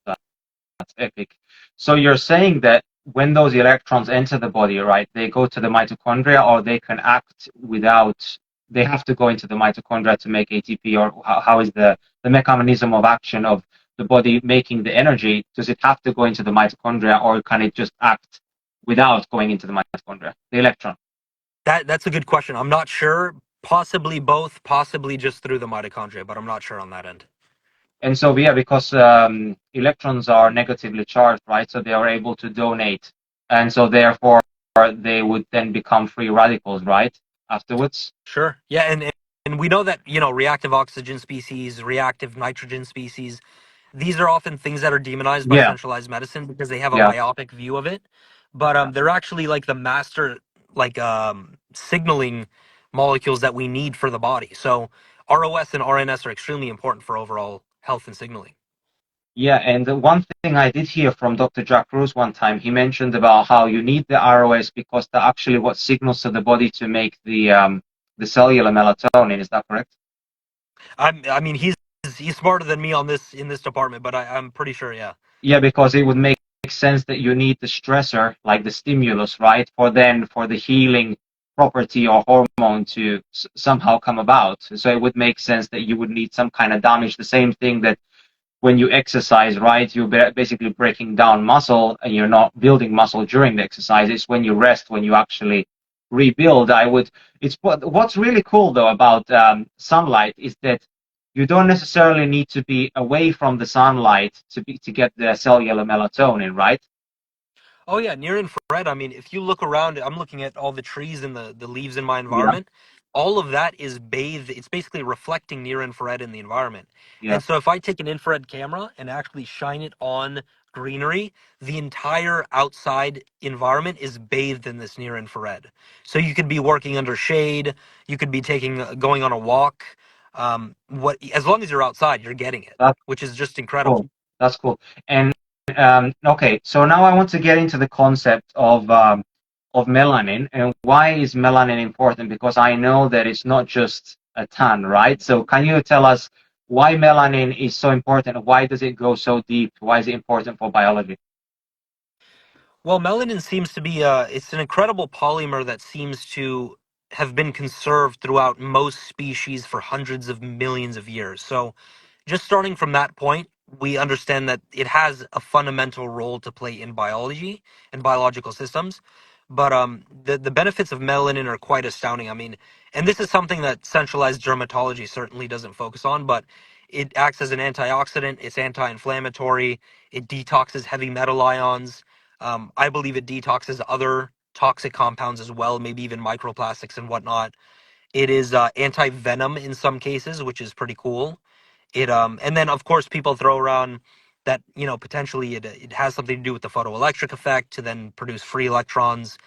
[SPEAKER 1] That's epic. So you're saying that when those electrons enter the body, right, they go to the mitochondria, or they can act without, they have to go into the mitochondria to make ATP, or how is the mechanism of action of the body making the energy? Does it have to go into the mitochondria, or can it just act without going into the mitochondria, the electron?
[SPEAKER 2] That's a good question. I'm not sure. Possibly both, possibly just through the mitochondria, but I'm not sure on that end.
[SPEAKER 1] And so, yeah, because electrons are negatively charged, right? So they are able to donate. And so, therefore, they would then become free radicals, right? Afterwards.
[SPEAKER 2] Sure. Yeah, and we know that, reactive oxygen species, reactive nitrogen species, these are often things that are demonized by
[SPEAKER 1] Yeah,
[SPEAKER 2] centralized medicine because they have a
[SPEAKER 1] yeah.
[SPEAKER 2] myopic view of it. But they're actually like the master, like signaling molecules that we need for the body. So ROS and RNS are extremely important for overall health and signaling.
[SPEAKER 1] Yeah, and the one thing I did hear from Dr. Jack Rose one time, he mentioned about how you need the ROS because they're actually what signals to the body to make the cellular melatonin. Is that correct?
[SPEAKER 2] I mean, he's smarter than me on this in this department, but I'm pretty sure, yeah.
[SPEAKER 1] Yeah, because it would make sense that you need the stressor, like the stimulus, right? For the healing property or hormone to somehow come about. So it would make sense that you would need some kind of damage. The same thing that when you exercise, right, you're basically breaking down muscle and you're not building muscle during the exercise. It's when you rest, when you actually rebuild, what's really cool though about sunlight is that you don't necessarily need to be away from the sunlight to get the cellular melatonin, right?
[SPEAKER 2] Oh yeah, near infrared. I mean, if you look around, I'm looking at all the trees and the leaves in my
[SPEAKER 1] Yeah,
[SPEAKER 2] environment. All of that is bathed. It's basically reflecting near infrared in the environment.
[SPEAKER 1] yeah,
[SPEAKER 2] And so if I take an infrared camera and actually shine it on greenery, the entire outside environment is bathed in this near infrared. So you could be working under shade, you could be going on a walk. As long as you're outside, you're getting it,
[SPEAKER 1] that's
[SPEAKER 2] which is just incredible.
[SPEAKER 1] cool. That's cool. And okay, so now I want to get into the concept of melanin and why is melanin important? Because I know that it's not just a tan, right? So can you tell us why melanin is so important? Why does it go so deep? Why is it important for biology?
[SPEAKER 2] Well, melanin seems to be it's an incredible polymer that seems to have been conserved throughout most species for hundreds of millions of years. So, just starting from that point, we understand that it has a fundamental role to play in biology and biological systems. But the benefits of melanin are quite astounding. I mean, and this is something that centralized dermatology certainly doesn't focus on, but it acts as an antioxidant, it's anti-inflammatory, it detoxes heavy metal ions. I believe it detoxes other toxic compounds as well, maybe even microplastics and whatnot. It is anti-venom in some cases, which is pretty cool. And then of course people throw around that potentially it has something to do with the photoelectric effect to then produce free electrons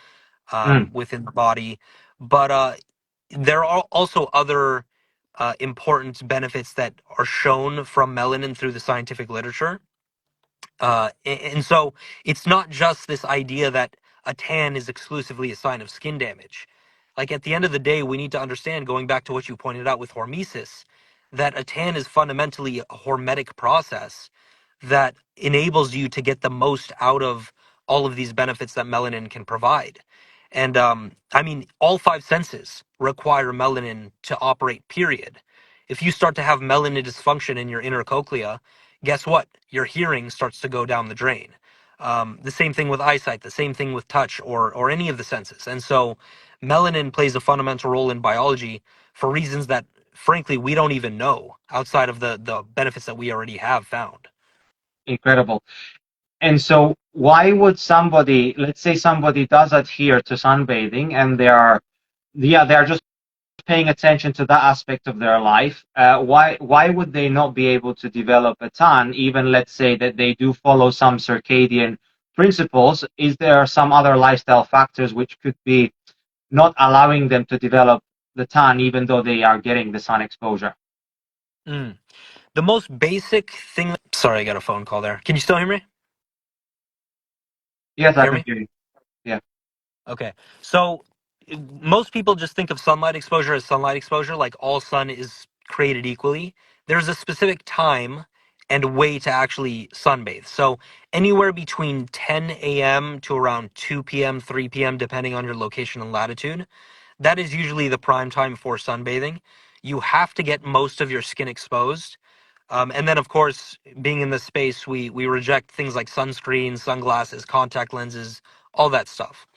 [SPEAKER 1] Mm,
[SPEAKER 2] within the body. But there are also other important benefits that are shown from melanin through the scientific literature. And so it's not just this idea that a tan is exclusively a sign of skin damage. Like at the end of the day, we need to understand, going back to what you pointed out with hormesis, that a tan is fundamentally a hormetic process that enables you to get the most out of all of these benefits that melanin can provide. And I mean, all five senses require melanin to operate, period. If you start to have melanin dysfunction in your inner cochlea, guess what? Your hearing starts to go down the drain. The same thing with eyesight, the same thing with touch or any of the senses. And so melanin plays a fundamental role in biology for reasons that, frankly, we don't even know outside of the benefits that we already have found.
[SPEAKER 1] incredible. And so why would somebody, let's say somebody does adhere to sunbathing and they're just paying attention to that aspect of their life, why would they not be able to develop a tan, even let's say that they do follow some circadian principles? Is there some other lifestyle factors which could be not allowing them to develop the tan even though they are getting the sun exposure?
[SPEAKER 2] Mm. The most basic thing. Sorry, I got a phone call there. Can you still hear me?
[SPEAKER 1] Yes, I
[SPEAKER 2] Hear
[SPEAKER 1] can
[SPEAKER 2] me?
[SPEAKER 1] hear you. Yeah.
[SPEAKER 2] Okay. So most people just think of sunlight exposure as sunlight exposure, like all sun is created equally. There's a specific time and way to actually sunbathe. So anywhere between 10 a.m. to around 2 p.m., 3 p.m., depending on your location and latitude, that is usually the prime time for sunbathing. You have to get most of your skin exposed. And then, of course, being in this space, we reject things like sunscreen, sunglasses, contact lenses, all that stuff.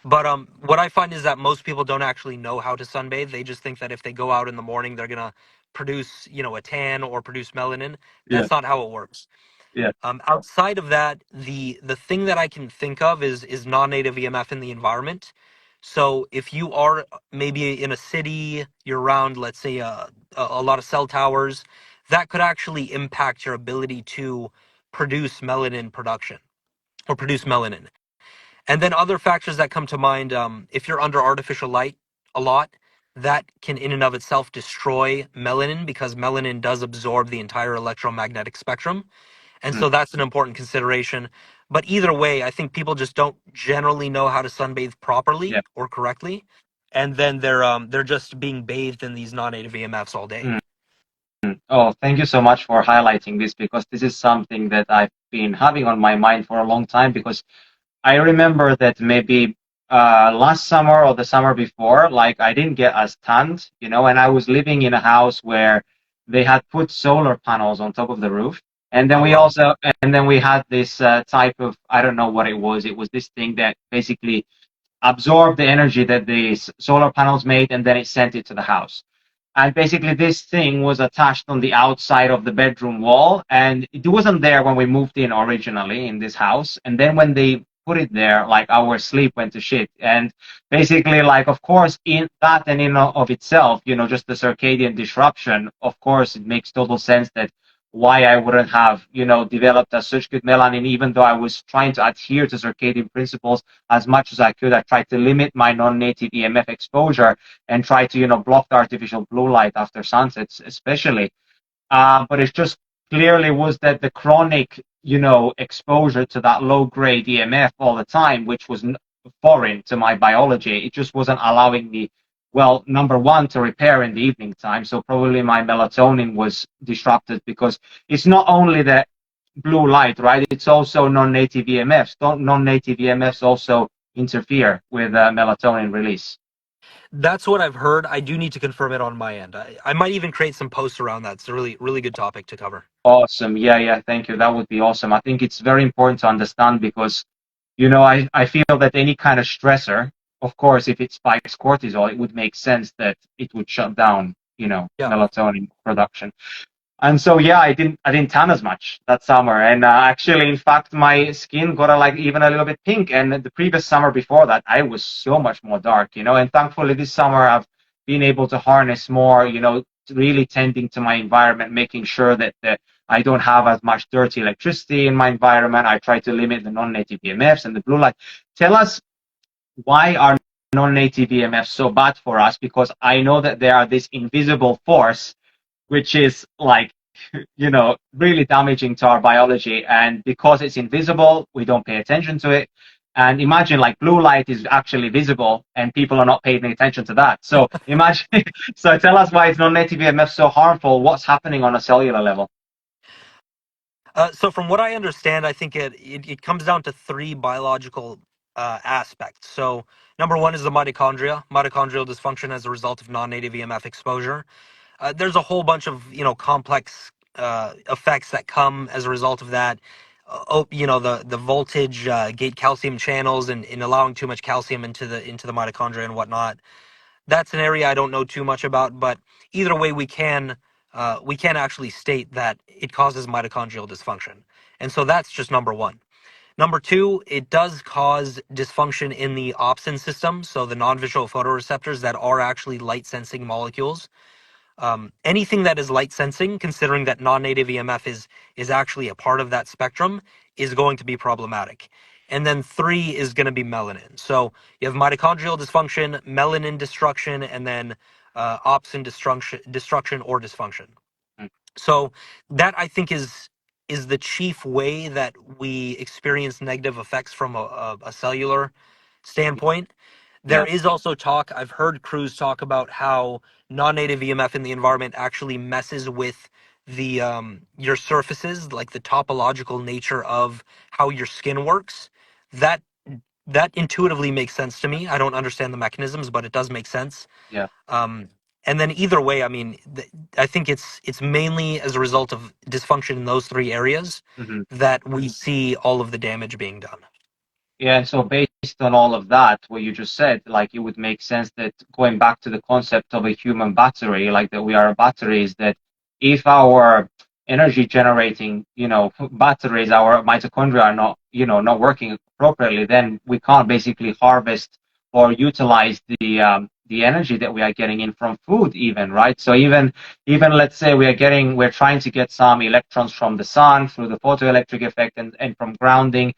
[SPEAKER 2] But what I find is that most people don't actually know how to sunbathe. They just think that if they go out in the morning, they're gonna produce, a tan or produce melanin.
[SPEAKER 1] Yeah.
[SPEAKER 2] That's not how it works.
[SPEAKER 1] Yeah.
[SPEAKER 2] Outside of that, the thing that I can think of is non-native EMF in the environment. So if you are maybe in a city, you're around, let's say, a lot of cell towers, that could actually impact your ability to produce melanin production or produce melanin. And then other factors that come to mind, if you're under artificial light a lot, that can in and of itself destroy melanin because melanin does absorb the entire electromagnetic spectrum. And
[SPEAKER 1] Mm,
[SPEAKER 2] so that's an important consideration. But either way, I think people just don't generally know how to sunbathe
[SPEAKER 1] yeah.
[SPEAKER 2] properly or correctly. And then they're just being bathed in these non-native EMFs all day.
[SPEAKER 1] Mm. Oh, thank you so much for highlighting this because this is something that I've been having on my mind for a long time because I remember that maybe last summer or the summer before, like I didn't get as tanned, and I was living in a house where they had put solar panels on top of the roof. And then
[SPEAKER 2] Oh
[SPEAKER 1] we
[SPEAKER 2] wow.
[SPEAKER 1] also, and then we had this type of, I don't know what it was. It was this thing that basically absorbed the energy that the solar panels made, and then it sent it to the house. And basically, this thing was attached on the outside of the bedroom wall, and it wasn't there when we moved in originally in this house. And then when they put it there, like our sleep went to shit. And basically, like, of course, in that and in of itself, just the circadian disruption, of course, it makes total sense that why I wouldn't have, developed as such good melanin, even though I was trying to adhere to circadian principles as much as I could. I tried to limit my non-native EMF exposure and try to, block the artificial blue light after sunsets, especially. But it just clearly was that the chronic, exposure to that low grade EMF all the time, which was foreign to my biology, it just wasn't allowing me, well, number one, to repair in the evening time. So probably my melatonin was disrupted because it's not only the blue light, right? It's also non-native EMFs. Non-native EMFs also interfere with melatonin release.
[SPEAKER 2] That's what I've heard. I do need to confirm it on my end. I might even create some posts around that. It's a really, really good topic to cover.
[SPEAKER 1] Awesome. Yeah, yeah. Thank you. That would be awesome. I think it's very important to understand because, I feel that any kind of stressor, of course, if it spikes cortisol, it would make sense that it would shut down,
[SPEAKER 2] Yeah.
[SPEAKER 1] melatonin production. And so, yeah, I didn't tan as much that summer. And actually, in fact, my skin got like even a little bit pink. And the previous summer before that, I was so much more dark, and thankfully this summer I've been able to harness more, really tending to my environment, making sure that I don't have as much dirty electricity in my environment. I try to limit the non-native EMFs and the blue light. Tell us, why are non-native EMFs so bad for us? Because I know that they are this invisible force which is like, really damaging to our biology. And because it's invisible, we don't pay attention to it. And imagine, like, blue light is actually visible and people are not paying attention to that. So imagine, so tell us why is non-native EMF so harmful? What's happening on a cellular level?
[SPEAKER 2] So from what I understand, I think it comes down to three biological aspects. So number one is the mitochondrial dysfunction as a result of non-native EMF exposure. There's a whole bunch of complex effects that come as a result of that. The voltage gate calcium channels and in allowing too much calcium into the mitochondria and whatnot. That's an area I don't know too much about, but either way, we can actually state that it causes mitochondrial dysfunction, and so that's just number one. Number two, it does cause dysfunction in the opsin system, so the non-visual photoreceptors that are actually light sensing molecules. Anything that is light sensing, considering that non-native EMF is actually a part of that spectrum, is going to be problematic. And then three is going to be melanin. So you have mitochondrial dysfunction, melanin destruction, and then opsin destruction or dysfunction.
[SPEAKER 1] Mm.
[SPEAKER 2] So that I think is the chief way that we experience negative effects from a cellular standpoint. There
[SPEAKER 1] Yeah.
[SPEAKER 2] is also talk, I've heard crews talk about how non-native EMF in the environment actually messes with the your surfaces, like the topological nature of how your skin works. That that intuitively makes sense to me. I don't understand the mechanisms, but it does make sense.
[SPEAKER 1] Yeah.
[SPEAKER 2] Um, and then either way, I mean, I think it's mainly as a result of dysfunction in those three areas
[SPEAKER 1] Mhm.
[SPEAKER 2] that we see all of the damage being done.
[SPEAKER 1] Yeah, and so based on all of that, what you just said, like, it would make sense that going back to the concept of a human battery, like that we are a battery, is that if our energy generating, batteries, our mitochondria are not, not working appropriately, then we can't basically harvest or utilize the energy that we are getting in from food even, right? So even let's say we're trying to get some electrons from the sun through the photoelectric effect and from grounding,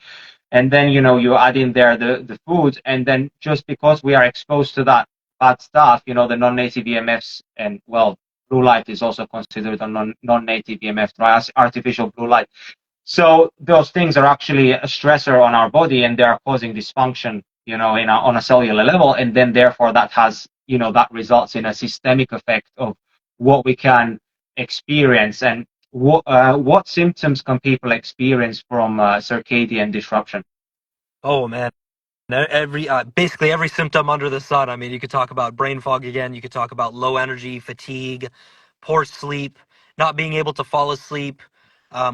[SPEAKER 1] and then you add in there the food, and then just because we are exposed to that bad stuff, the non-native EMFs, and well, blue light is also considered a non-native EMF, right? Artificial blue light. So those things are actually a stressor on our body, and they are causing dysfunction, on a cellular level, and then therefore that has, that results in a systemic effect of what we can experience. And what symptoms can people experience from circadian disruption?
[SPEAKER 2] Oh man. Every basically every symptom under the sun. I mean, you could talk about brain fog again. You could talk about low energy, fatigue, poor sleep, not being able to fall asleep,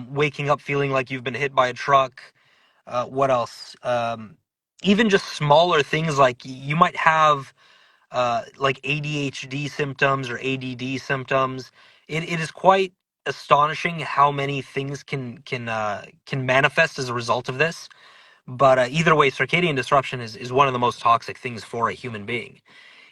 [SPEAKER 2] waking up feeling like you've been hit by a truck. What else? even just smaller things like you might have like ADHD symptoms or ADD symptoms. It is quite astonishing how many things can manifest as a result of this. But either way, circadian disruption is one of the most toxic things for a human being.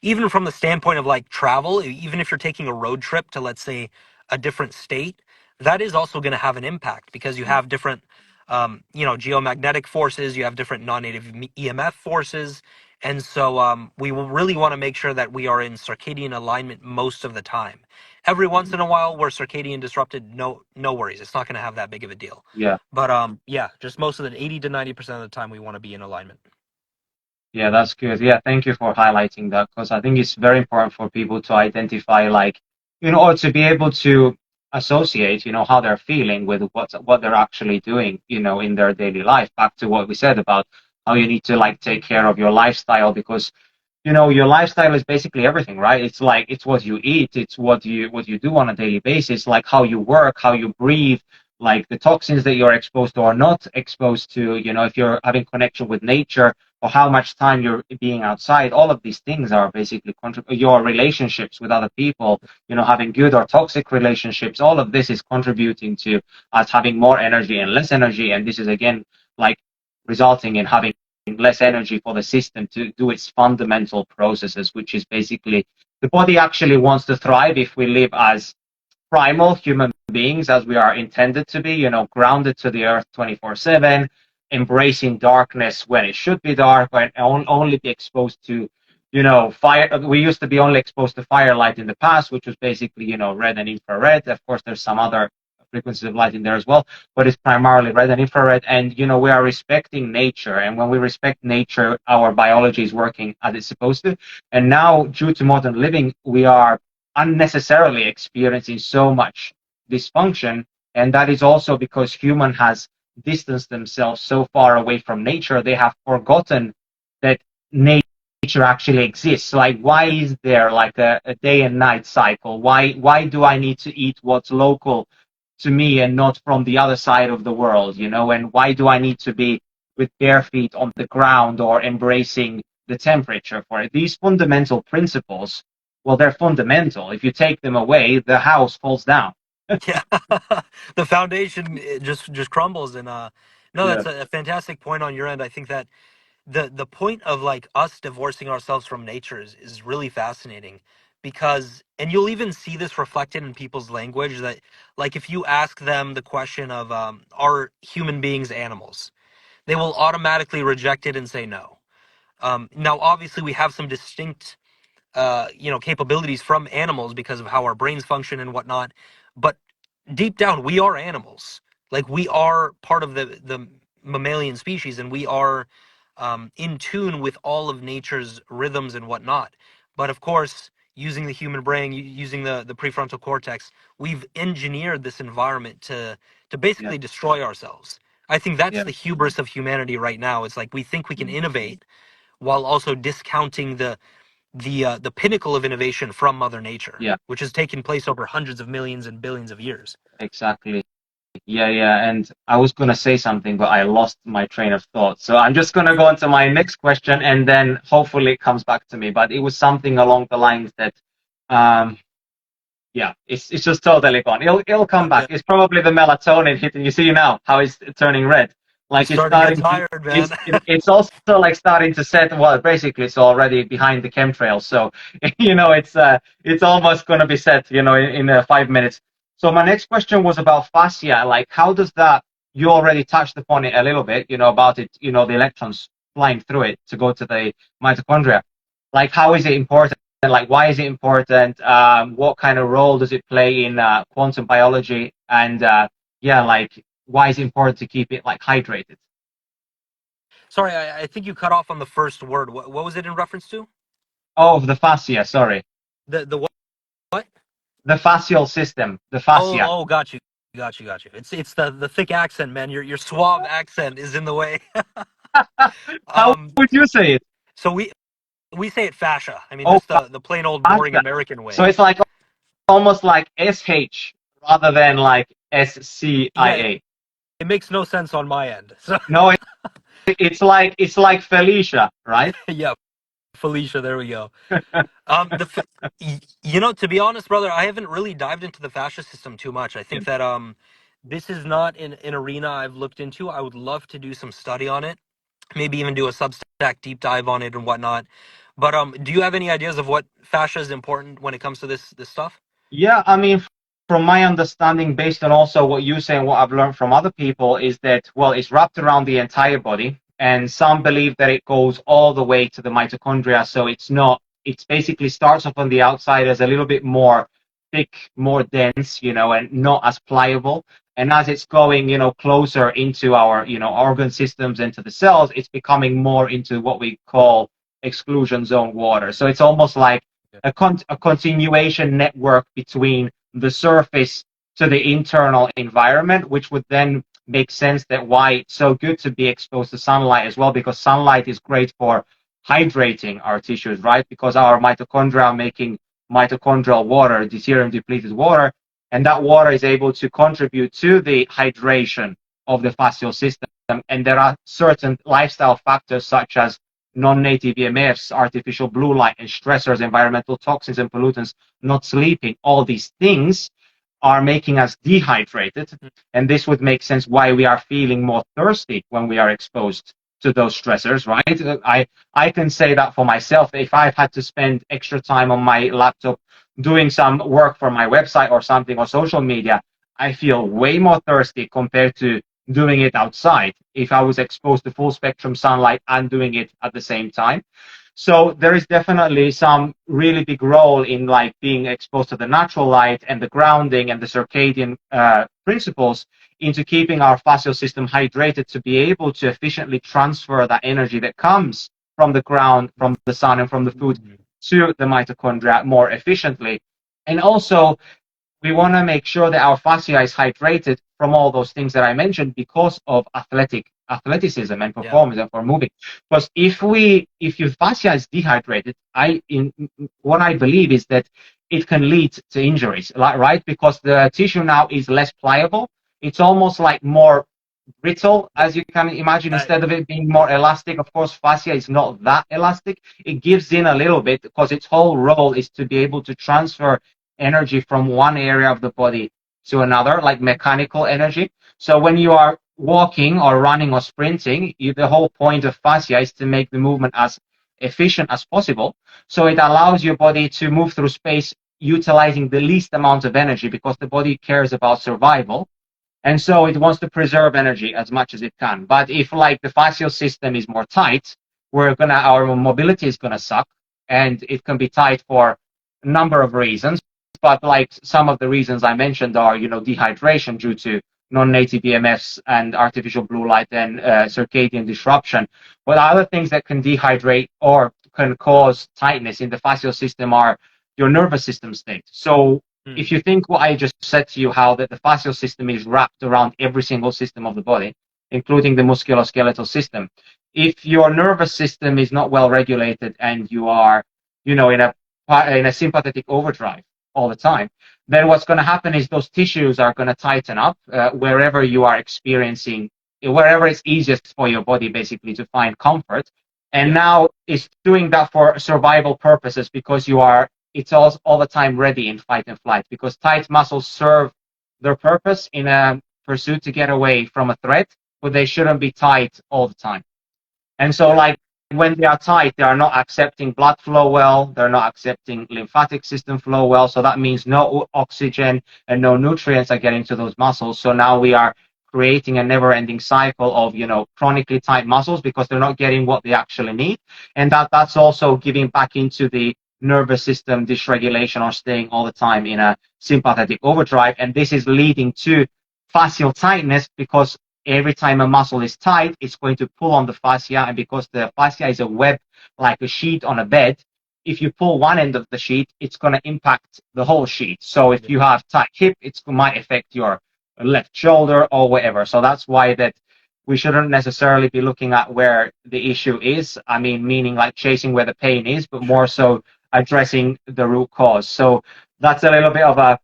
[SPEAKER 2] Even from the standpoint of like travel, even if you're taking a road trip to, let's say, a different state, that is also going to have an impact because you have different, geomagnetic forces, you have different non-native EMF forces. And so we will really want to make sure that we are in circadian alignment most of the time. Every once in a while, we're circadian disrupted. No worries. It's not going to have that big of a deal.
[SPEAKER 1] Yeah.
[SPEAKER 2] But yeah, just most of the 80 to 90% of the time, we want to be in alignment.
[SPEAKER 1] Yeah, that's good. Yeah, thank you for highlighting that because I think it's very important for people to identify, like, or to be able to associate, how they're feeling with what they're actually doing, in their daily life. Back to what we said about how you need to like take care of your lifestyle because your lifestyle is basically everything, right? It's like it's what you eat, it's what you do on a daily basis, like how you work, how you breathe, like the toxins that you're exposed to or not exposed to, if you're having connection with nature or how much time you're being outside. All of these things are basically your relationships with other people, having good or toxic relationships. All of this is contributing to us having more energy and less energy, and this is again like resulting in having less energy for the system to do its fundamental processes, which is basically the body actually wants to thrive if we live as primal human beings as we are intended to be, grounded to the earth 24/7, embracing darkness when it should be dark, and only be exposed to, fire. We used to be only exposed to firelight in the past, which was basically, red and infrared. Of course, there's some other frequencies of light in there as well, but it's primarily red and infrared. And, we are respecting nature. And when we respect nature, our biology is working as it's supposed to. And now, due to modern living, we are unnecessarily experiencing so much dysfunction, and that is also because human has distanced themselves so far away from nature. They have forgotten that nature actually exists. Like, why is there like a day and night cycle? Why do I need to eat what's local to me and not from the other side of the world, and why do I need to be with bare feet on the ground or embracing the temperature for it? These fundamental principles, well, they're fundamental. If you take them away, the house falls down.
[SPEAKER 2] Yeah, the foundation just crumbles. And no,
[SPEAKER 1] Yeah,
[SPEAKER 2] that's a fantastic point on your end. I think that the point of like us divorcing ourselves from nature is really fascinating because, and you'll even see this reflected in people's language, that like if you ask them the question of are human beings animals, they will automatically reject it and say no. Now obviously we have some distinct capabilities from animals because of how our brains function and whatnot, but deep down we are animals. Like we are part of the mammalian species, and we are in tune with all of nature's rhythms and whatnot. But of course, using the human brain, using the prefrontal cortex, we've engineered this environment to
[SPEAKER 1] yeah,
[SPEAKER 2] basically destroy ourselves. I think that's
[SPEAKER 1] yeah,
[SPEAKER 2] the hubris of humanity right now. It's like we think we can innovate while also discounting the pinnacle of innovation from Mother Nature,
[SPEAKER 1] yeah,
[SPEAKER 2] which has taken place over hundreds of millions and billions of years.
[SPEAKER 1] exactly. Yeah, yeah. And I was going to say something, but I lost my train of thought. So I'm just going to go on to my next question and then hopefully it comes back to me. But it was something along the lines that, um, yeah, it's just totally gone. It'll come back.
[SPEAKER 2] Okay.
[SPEAKER 1] It's probably the melatonin hitting. You see now how it's turning red.
[SPEAKER 2] You're
[SPEAKER 1] Like it's
[SPEAKER 2] starting to get
[SPEAKER 1] starting to.
[SPEAKER 2] tired, man.
[SPEAKER 1] It's also like starting to set. Well, basically, it's already behind the chemtrails. So it's almost going to be set. In 5 minutes. So my next question was about fascia. Like, how does that? You already touched upon it a little bit. About it. The electrons flying through it to go to the mitochondria. Like, how is it important? Like, why is it important? What kind of role does it play in quantum biology? And yeah, like, why is it important to keep it like hydrated?
[SPEAKER 2] Sorry, I think you cut off on the first word. What was it in reference to?
[SPEAKER 1] Oh, the fascia. Sorry,
[SPEAKER 2] The what? What?
[SPEAKER 1] the fascial system. The
[SPEAKER 2] Oh,
[SPEAKER 1] fascia.
[SPEAKER 2] oh, got you. It's the thick accent, man. Your suave accent is in the way.
[SPEAKER 1] How
[SPEAKER 2] um,
[SPEAKER 1] would you say it?
[SPEAKER 2] so we say it fascia. I mean,
[SPEAKER 1] Oh,
[SPEAKER 2] just the plain old boring
[SPEAKER 1] fascia.
[SPEAKER 2] American
[SPEAKER 1] So
[SPEAKER 2] way.
[SPEAKER 1] it's like almost like SH rather than like
[SPEAKER 2] Yeah,
[SPEAKER 1] SCIA.
[SPEAKER 2] it makes no sense on my end. So
[SPEAKER 1] No, it's like Felicia, right?
[SPEAKER 2] Yeah, Felicia, there we go. To be honest, brother, I haven't really dived into the fascia system too much. I
[SPEAKER 1] Yeah.
[SPEAKER 2] think that this is not an arena I've looked into. I would love to do some study on it, maybe even do a Substack deep dive on it and whatnot. But do you have any ideas of what fascia is important when it comes to this stuff?
[SPEAKER 1] Yeah, I mean, from my understanding, based on also what you say and what I've learned from other people, is that, well, it's wrapped around the entire body. And some believe that it goes all the way to the mitochondria. So it's not, it's basically starts off on the outside as a little bit more thick, more dense, and not as pliable. And as it's going, closer into our, organ systems, into the cells, it's becoming more into what we call exclusion zone water. So it's almost like a continuation network between the surface to the internal environment, which would then make sense that why it's so good to be exposed to sunlight as well, because sunlight is great for hydrating our tissues, right? Because our mitochondria are making mitochondrial water, deuterium depleted water, and that water is able to contribute to the hydration of the fascial system. And there are certain lifestyle factors such as non-native EMFs, artificial blue light, and stressors, environmental toxins and pollutants, not sleeping, all these things are making us dehydrated. And this would make sense why we are feeling more thirsty when we are exposed to those stressors, right? I can say that for myself. If I've had to spend extra time on my laptop doing some work for my website or something or social media, I feel way more thirsty compared to doing it outside if I was exposed to full spectrum sunlight and doing it at the same time. So there is definitely some really big role in like being exposed to the natural light and the grounding and the circadian principles into keeping our fascial system hydrated to be able to efficiently transfer that energy that comes from the ground, from the sun, and from the food to the mitochondria more efficiently. And also, we want to make sure that our fascia is hydrated from all those things that I mentioned because of athleticism and performance and for moving. Because if your fascia is dehydrated, what I believe is that it can lead to injuries, right? Because the tissue now is less pliable. It's almost like more brittle, as you can imagine, instead of it being more elastic. Of course, fascia is not that elastic. It gives in a little bit because its whole role is to be able to transfer energy from one area of the body to another, like mechanical energy. So when you are walking or running or sprinting, the whole point of fascia is to make the movement as efficient as possible. So it allows your body to move through space utilizing the least amount of energy because the body cares about survival. And so it wants to preserve energy as much as it can. But if like the fascial system is more tight, our mobility is gonna suck, and it can be tight for a number of reasons. But like some of the reasons I mentioned are, dehydration due to non-native EMFs and artificial blue light and circadian disruption. But other things that can dehydrate or can cause tightness in the fascial system are your nervous system state. So if you think what I just said to you, how that the fascial system is wrapped around every single system of the body, including the musculoskeletal system. If your nervous system is not well regulated and you are, in a sympathetic overdrive all the time, then what's going to happen is those tissues are going to tighten up wherever you are experiencing, wherever it's easiest for your body basically to find comfort. And now it's doing that for survival purposes because it's all the time ready in fight and flight, because tight muscles serve their purpose in a pursuit to get away from a threat, but they shouldn't be tight all the time. And so like when they are tight, they are not accepting blood flow well, they're not accepting lymphatic system flow well. So that means no oxygen and no nutrients are getting to those muscles. So now we are creating a never-ending cycle of, chronically tight muscles because they're not getting what they actually need. And that's also giving back into the nervous system dysregulation or staying all the time in a sympathetic overdrive. And this is leading to fascial tightness because every time a muscle is tight, it's going to pull on the fascia. And because the fascia is a web, like a sheet on a bed, if you pull one end of the sheet, it's going to impact the whole sheet. So if you have tight hip, it might affect your left shoulder or whatever. So that's why that we shouldn't necessarily be looking at where the issue is. I mean, meaning like chasing where the pain is, but more so addressing the root cause. So that's a little bit of a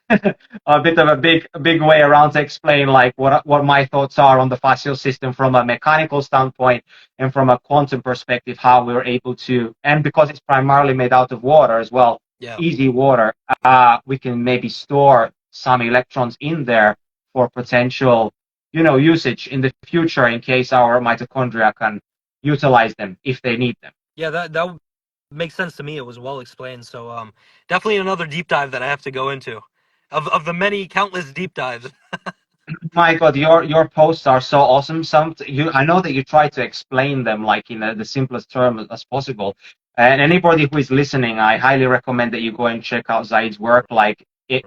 [SPEAKER 1] a bit of a big way around to explain like what my thoughts are on the fascial system from a mechanical standpoint and from a quantum perspective, how we're able to, and because it's primarily made out of water as well,
[SPEAKER 2] Yeah.
[SPEAKER 1] easy water, we can maybe store some electrons in there for potential, usage in the future in case our mitochondria can utilize them if they need them.
[SPEAKER 2] Yeah, that makes sense to me. It was well explained. So definitely another deep dive that I have to go into. Of the many countless deep dives.
[SPEAKER 1] My God, your posts are so awesome. I know that you try to explain them like in the simplest term as possible. And anybody who is listening, I highly recommend that you go and check out Zaid's work. Like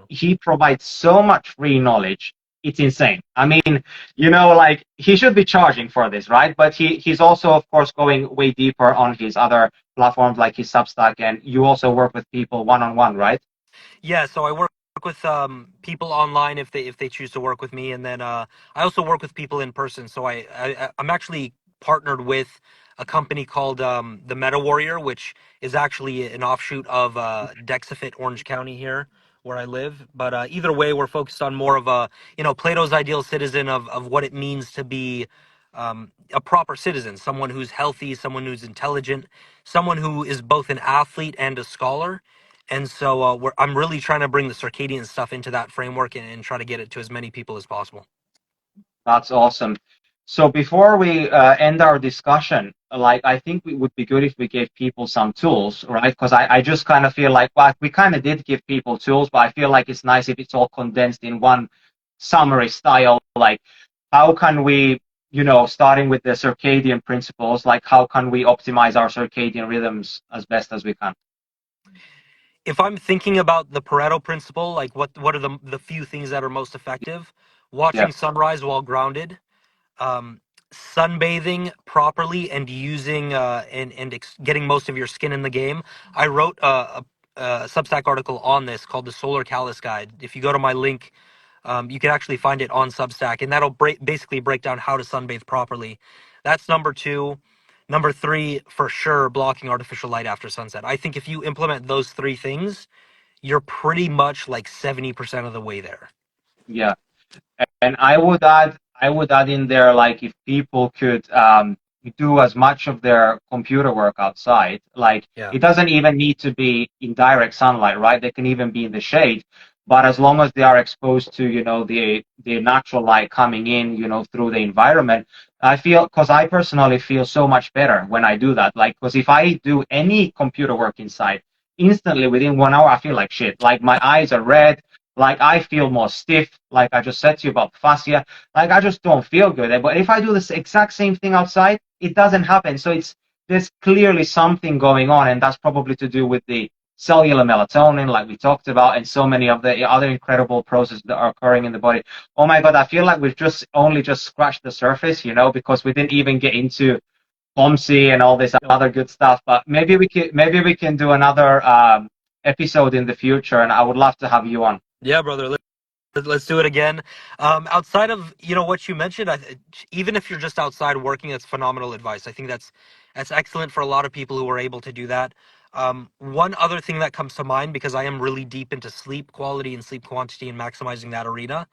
[SPEAKER 1] he provides so much free knowledge. It's insane. I mean, like he should be charging for this, right? But he's also, of course, going way deeper on his other platforms like his Substack, and you also work with people one on one, right?
[SPEAKER 2] Yeah, so I work with people online if they choose to work with me, and then I also work with people in person. So I'm actually partnered with a company called the Meta Warrior, which is actually an offshoot of Dexafit Orange County here where I live. But either way, we're focused on more of a Plato's ideal citizen of what it means to be a proper citizen, someone who's healthy, someone who's intelligent, someone who is both an athlete and a scholar. And so I'm really trying to bring the circadian stuff into that framework and try to get it to as many people as possible.
[SPEAKER 1] That's awesome. So before we end our discussion, like I think it would be good if we gave people some tools, right? Because I just kind of feel like, well, we kind of did give people tools, but I feel like it's nice if it's all condensed in one summary style. Like, how can we, starting with the circadian principles, like how can we optimize our circadian rhythms as best as we can?
[SPEAKER 2] If I'm thinking about the Pareto principle, like what are the few things that are most effective?
[SPEAKER 1] Yeah,
[SPEAKER 2] Watching sunrise while grounded, sunbathing properly, and using getting most of your skin in the game. I wrote a Substack article on this called the Solar Callus Guide. If you go to my link, you can actually find it on Substack, and that'll basically break down how to sunbathe properly. That's number two. Number three, for sure, blocking artificial light after sunset. I think if you implement those three things, you're pretty much like 70% of the way there.
[SPEAKER 1] yeah. And I would add in there like if people could do as much of their computer work outside, like
[SPEAKER 2] Yeah.
[SPEAKER 1] it doesn't even need to be in direct sunlight, right? They can even be in the shade, but as long as they are exposed to the natural light coming in, through the environment, I feel because I personally feel so much better when I do that. Like because if I do any computer work inside, instantly within 1 hour I feel like shit. Like my eyes are red, like I feel more stiff, like I just said to you about fascia. Like I just don't feel good. But if I do this exact same thing outside, it doesn't happen. So there's clearly something going on, and that's probably to do with the cellular melatonin, like we talked about, and so many of the other incredible processes that are occurring in the body. Oh my God, I feel like we've just scratched the surface, because we didn't even get into POMC and all this other good stuff. But maybe we can do another episode in the future, and I would love to have you on.
[SPEAKER 2] Yeah, brother. Let's do it again. Outside of what you mentioned, even if you're just outside working, that's phenomenal advice. I think that's excellent for a lot of people who are able to do that. One other thing that comes to mind, because I am really deep into sleep quality and sleep quantity and maximizing that arena.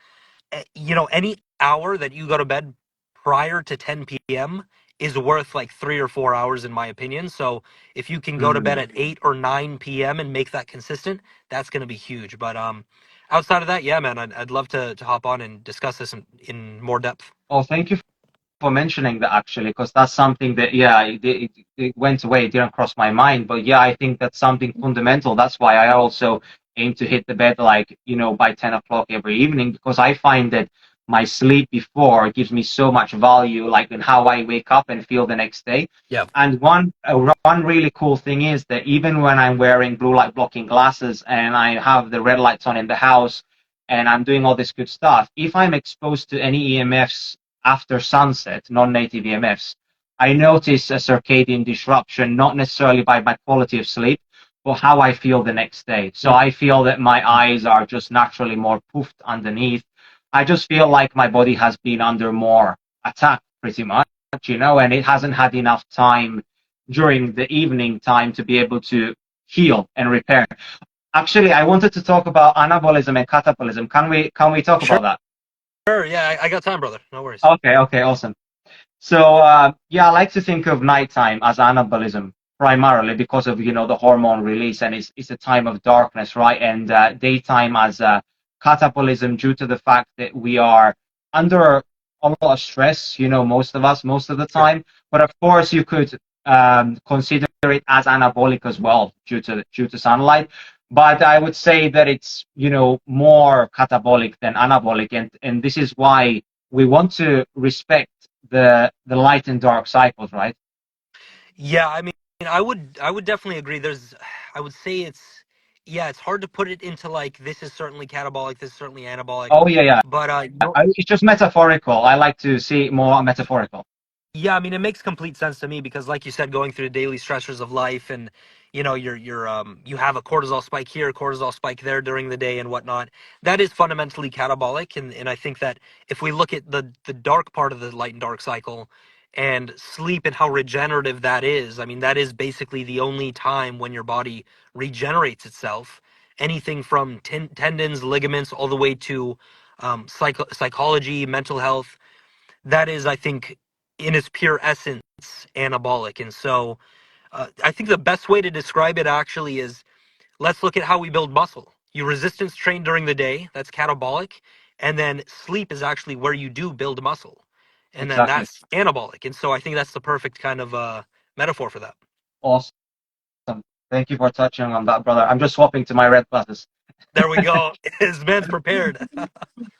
[SPEAKER 2] Any hour that you go to bed prior to 10 p.m. is worth like 3 or 4 hours in my opinion. So if you can go to bed
[SPEAKER 1] Mm.
[SPEAKER 2] at 8 or 9 p.m. and make that consistent, that's going to be huge. But outside of that, yeah, man, I'd love to hop on and discuss this in more depth.
[SPEAKER 1] Oh, thank you for mentioning that actually, because that's something that, yeah, it went away, it didn't cross my mind. But yeah, I think that's something fundamental. That's why I also aim to hit the bed like, by 10 o'clock every evening, because I find that my sleep before gives me so much value, like in how I wake up and feel the next day.
[SPEAKER 2] Yeah.
[SPEAKER 1] And one really cool thing is that even when I'm wearing blue light blocking glasses and I have the red lights on in the house and I'm doing all this good stuff, if I'm exposed to any EMFs after sunset, non-native EMFs, I notice a circadian disruption, not necessarily by my quality of sleep, but how I feel the next day. So I feel that my eyes are just naturally more puffed underneath. I just feel like my body has been under more attack pretty much, and it hasn't had enough time during the evening time to be able to heal and repair. Actually, I wanted to talk about anabolism and catabolism. Can we talk
[SPEAKER 2] Sure.
[SPEAKER 1] about that?
[SPEAKER 2] Sure. Yeah, I got time, brother. No worries.
[SPEAKER 1] Okay, okay, awesome. So yeah, I like to think of nighttime as anabolism primarily because of the hormone release, and it's a time of darkness, right? And daytime as catabolism due to the fact that we are under a lot of stress, most of us most of the
[SPEAKER 2] Sure.
[SPEAKER 1] time. But of course, you could consider it as anabolic as well due to sunlight. But I would say that it's more catabolic than anabolic, and this is why we want to respect the light and dark cycles, right?
[SPEAKER 2] Yeah, I mean, I would definitely agree. I would say yeah, it's hard to put it into like this is certainly catabolic, this is certainly anabolic,
[SPEAKER 1] Oh yeah, yeah.
[SPEAKER 2] but you're
[SPEAKER 1] It's just metaphorical. I like to see it more metaphorical.
[SPEAKER 2] Yeah, I mean, it makes complete sense to me because, like you said, going through the daily stressors of life, and you have a cortisol spike here, cortisol spike there during the day, and whatnot. That is fundamentally catabolic, and I think that if we look at the dark part of the light and dark cycle, and sleep and how regenerative that is, I mean, that is basically the only time when your body regenerates itself. Anything from tendons, ligaments, all the way to psychology, mental health, that is, I think, in its pure essence, anabolic. And so I think the best way to describe it actually is, let's look at how we build muscle. You resistance train during the day, that's catabolic. And then sleep is actually where you do build muscle. And then
[SPEAKER 1] Exactly.
[SPEAKER 2] that's anabolic. And so I think that's the perfect kind of metaphor for that.
[SPEAKER 1] Awesome. Thank you for touching on that, brother. I'm just swapping to my red glasses.
[SPEAKER 2] There we go. His man's prepared.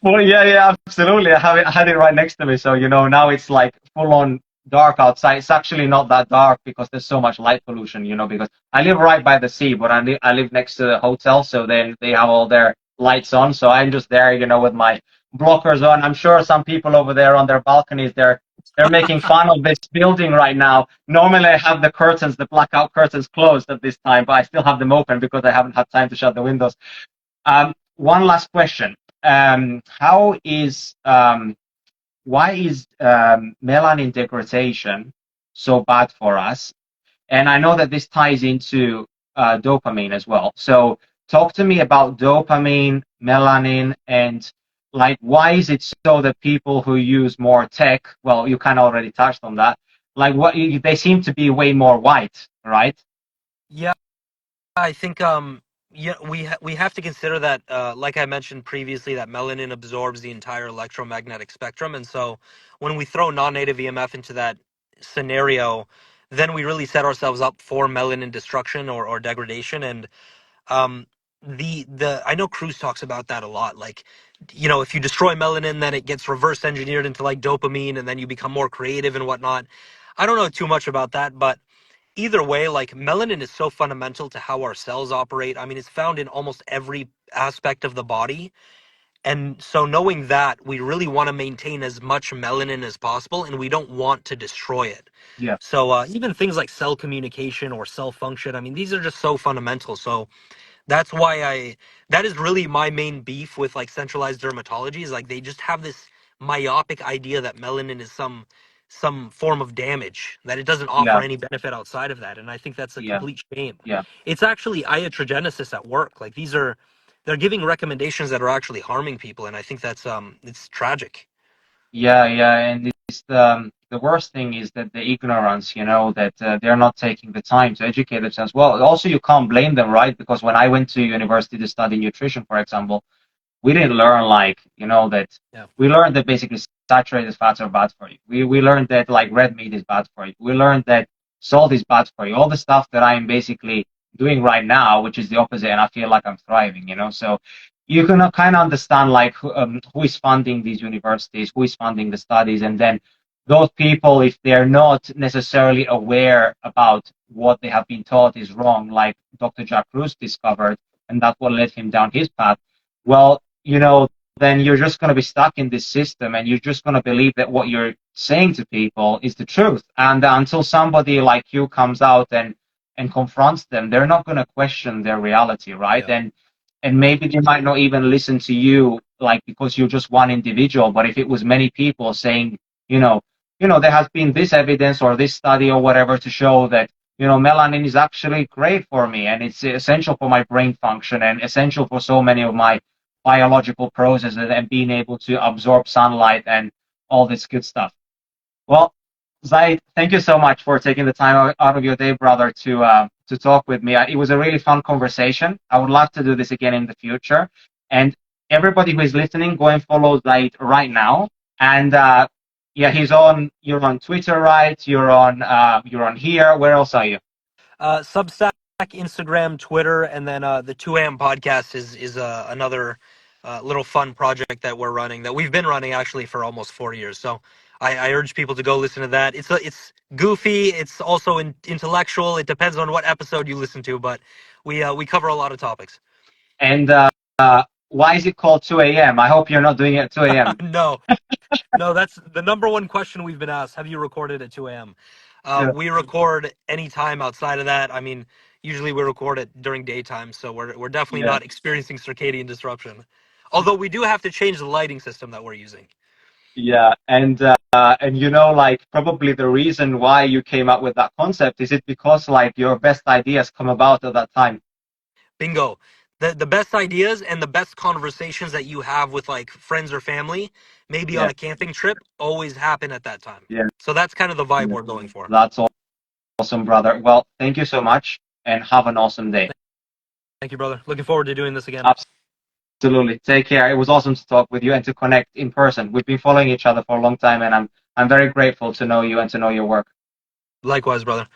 [SPEAKER 1] Well, yeah, yeah, absolutely. I had it right next to me, so now it's like full on dark outside. It's actually not that dark because there's so much light pollution. Because I live right by the sea, but I live next to the hotel, so then they have all their lights on. So I'm just there, with my blockers on. I'm sure some people over there on their balconies, they're making fun of this building right now. Normally, I have the blackout curtains closed at this time, but I still have them open because I haven't had time to shut the windows. One last question. How is Why is melanin degradation so bad for us? And I know that this ties into dopamine as well. So talk to me about dopamine, melanin, and like why is it so that people who use more tech, well, you kind of already touched on that, like they seem to be way more white, right?
[SPEAKER 2] Yeah, I think yeah, we have to consider that like I mentioned previously, that melanin absorbs the entire electromagnetic spectrum, and so when we throw non-native EMF into that scenario, then we really set ourselves up for melanin destruction or degradation. And um the I know Cruz talks about that a lot, like, if you destroy melanin, then it gets reverse engineered into like dopamine, and then you become more creative and whatnot. I don't know too much about that, but either way, like, melanin is so fundamental to how our cells operate. I mean, it's found in almost every aspect of the body. And so knowing that, we really want to maintain as much melanin as possible, and we don't want to destroy it.
[SPEAKER 1] Yeah,
[SPEAKER 2] So even things like cell communication or cell function, I mean, these are just so fundamental. So that's why that is really my main beef with like centralized dermatology, is like they just have this myopic idea that melanin is some form of damage, that it doesn't offer
[SPEAKER 1] yeah,
[SPEAKER 2] any benefit outside of that. And I think that's a
[SPEAKER 1] yeah,
[SPEAKER 2] complete shame.
[SPEAKER 1] yeah.
[SPEAKER 2] It's actually iatrogenesis at work. Like, they're giving recommendations that are actually harming people, and I think that's it's tragic.
[SPEAKER 1] Yeah, yeah, and it's the worst thing is that the ignorance, that they're not taking the time to educate themselves. Well, also you can't blame them, right? Because when I went to university to study nutrition, for example, we didn't learn like, that
[SPEAKER 2] Yeah.
[SPEAKER 1] we learned that basically saturated fats are bad for you. We learned that like red meat is bad for you. We learned that salt is bad for you. All the stuff that I am basically doing right now, which is the opposite, and I feel like I'm thriving. So you can kind of understand like who is funding these universities, who is funding the studies, and then those people, if they're not necessarily aware about what they have been taught is wrong, like Dr. Jack Kruse discovered, and that's what led him down his path. Well, then you're just going to be stuck in this system, and you're just going to believe that what you're saying to people is the truth. And until somebody like you comes out and confronts them, they're not going to question their reality, right?
[SPEAKER 2] Yeah.
[SPEAKER 1] And maybe they might not even listen to you, like, because you're just one individual. But if it was many people saying, you know, there has been this evidence or this study or whatever to show that melanin is actually great for me, and it's essential for my brain function and essential for so many of my biological processes and being able to absorb sunlight and all this good stuff. Well, Zaid, thank you so much for taking the time out of your day, brother, to talk with me. It was a really fun conversation. I would love to do this again in the future. And everybody who is listening, go and follow Zaid right now. And yeah, you're on Twitter, right? You're on here. Where else are you?
[SPEAKER 2] Substack, Instagram, Twitter, and then the 2am podcast is another little fun project that we're running, that we've been running actually for almost 4 years. So I urge people to go listen to that. It's goofy. It's also intellectual. It depends on what episode you listen to, but we cover a lot of topics.
[SPEAKER 1] And why is it called 2 a.m.? I hope you're not doing it at 2 a.m.
[SPEAKER 2] No, no, that's the number one question we've been asked. Have you recorded at 2 a.m.?
[SPEAKER 1] Yeah.
[SPEAKER 2] We record any time outside of that. I mean, usually we record it during daytime, so we're definitely
[SPEAKER 1] Yeah.
[SPEAKER 2] not experiencing circadian disruption. Although we do have to change the lighting system that we're using.
[SPEAKER 1] Yeah, and like probably the reason why you came up with that concept is it because like your best ideas come about at that time.
[SPEAKER 2] Bingo. The best ideas and the best conversations that you have with like friends or family, maybe on
[SPEAKER 1] Yeah,
[SPEAKER 2] a camping trip, always happen at that time.
[SPEAKER 1] yeah,
[SPEAKER 2] So that's kind of the vibe
[SPEAKER 1] yeah.
[SPEAKER 2] we're going for.
[SPEAKER 1] That's awesome, brother. Well, thank you so much, and have an awesome day.
[SPEAKER 2] Thank you, brother. Looking forward to doing this again.
[SPEAKER 1] Absolutely. Take care. It was awesome to talk with you and to connect in person. We've been following each other for a long time, and I'm very grateful to know you and to know your work.
[SPEAKER 2] Likewise, brother.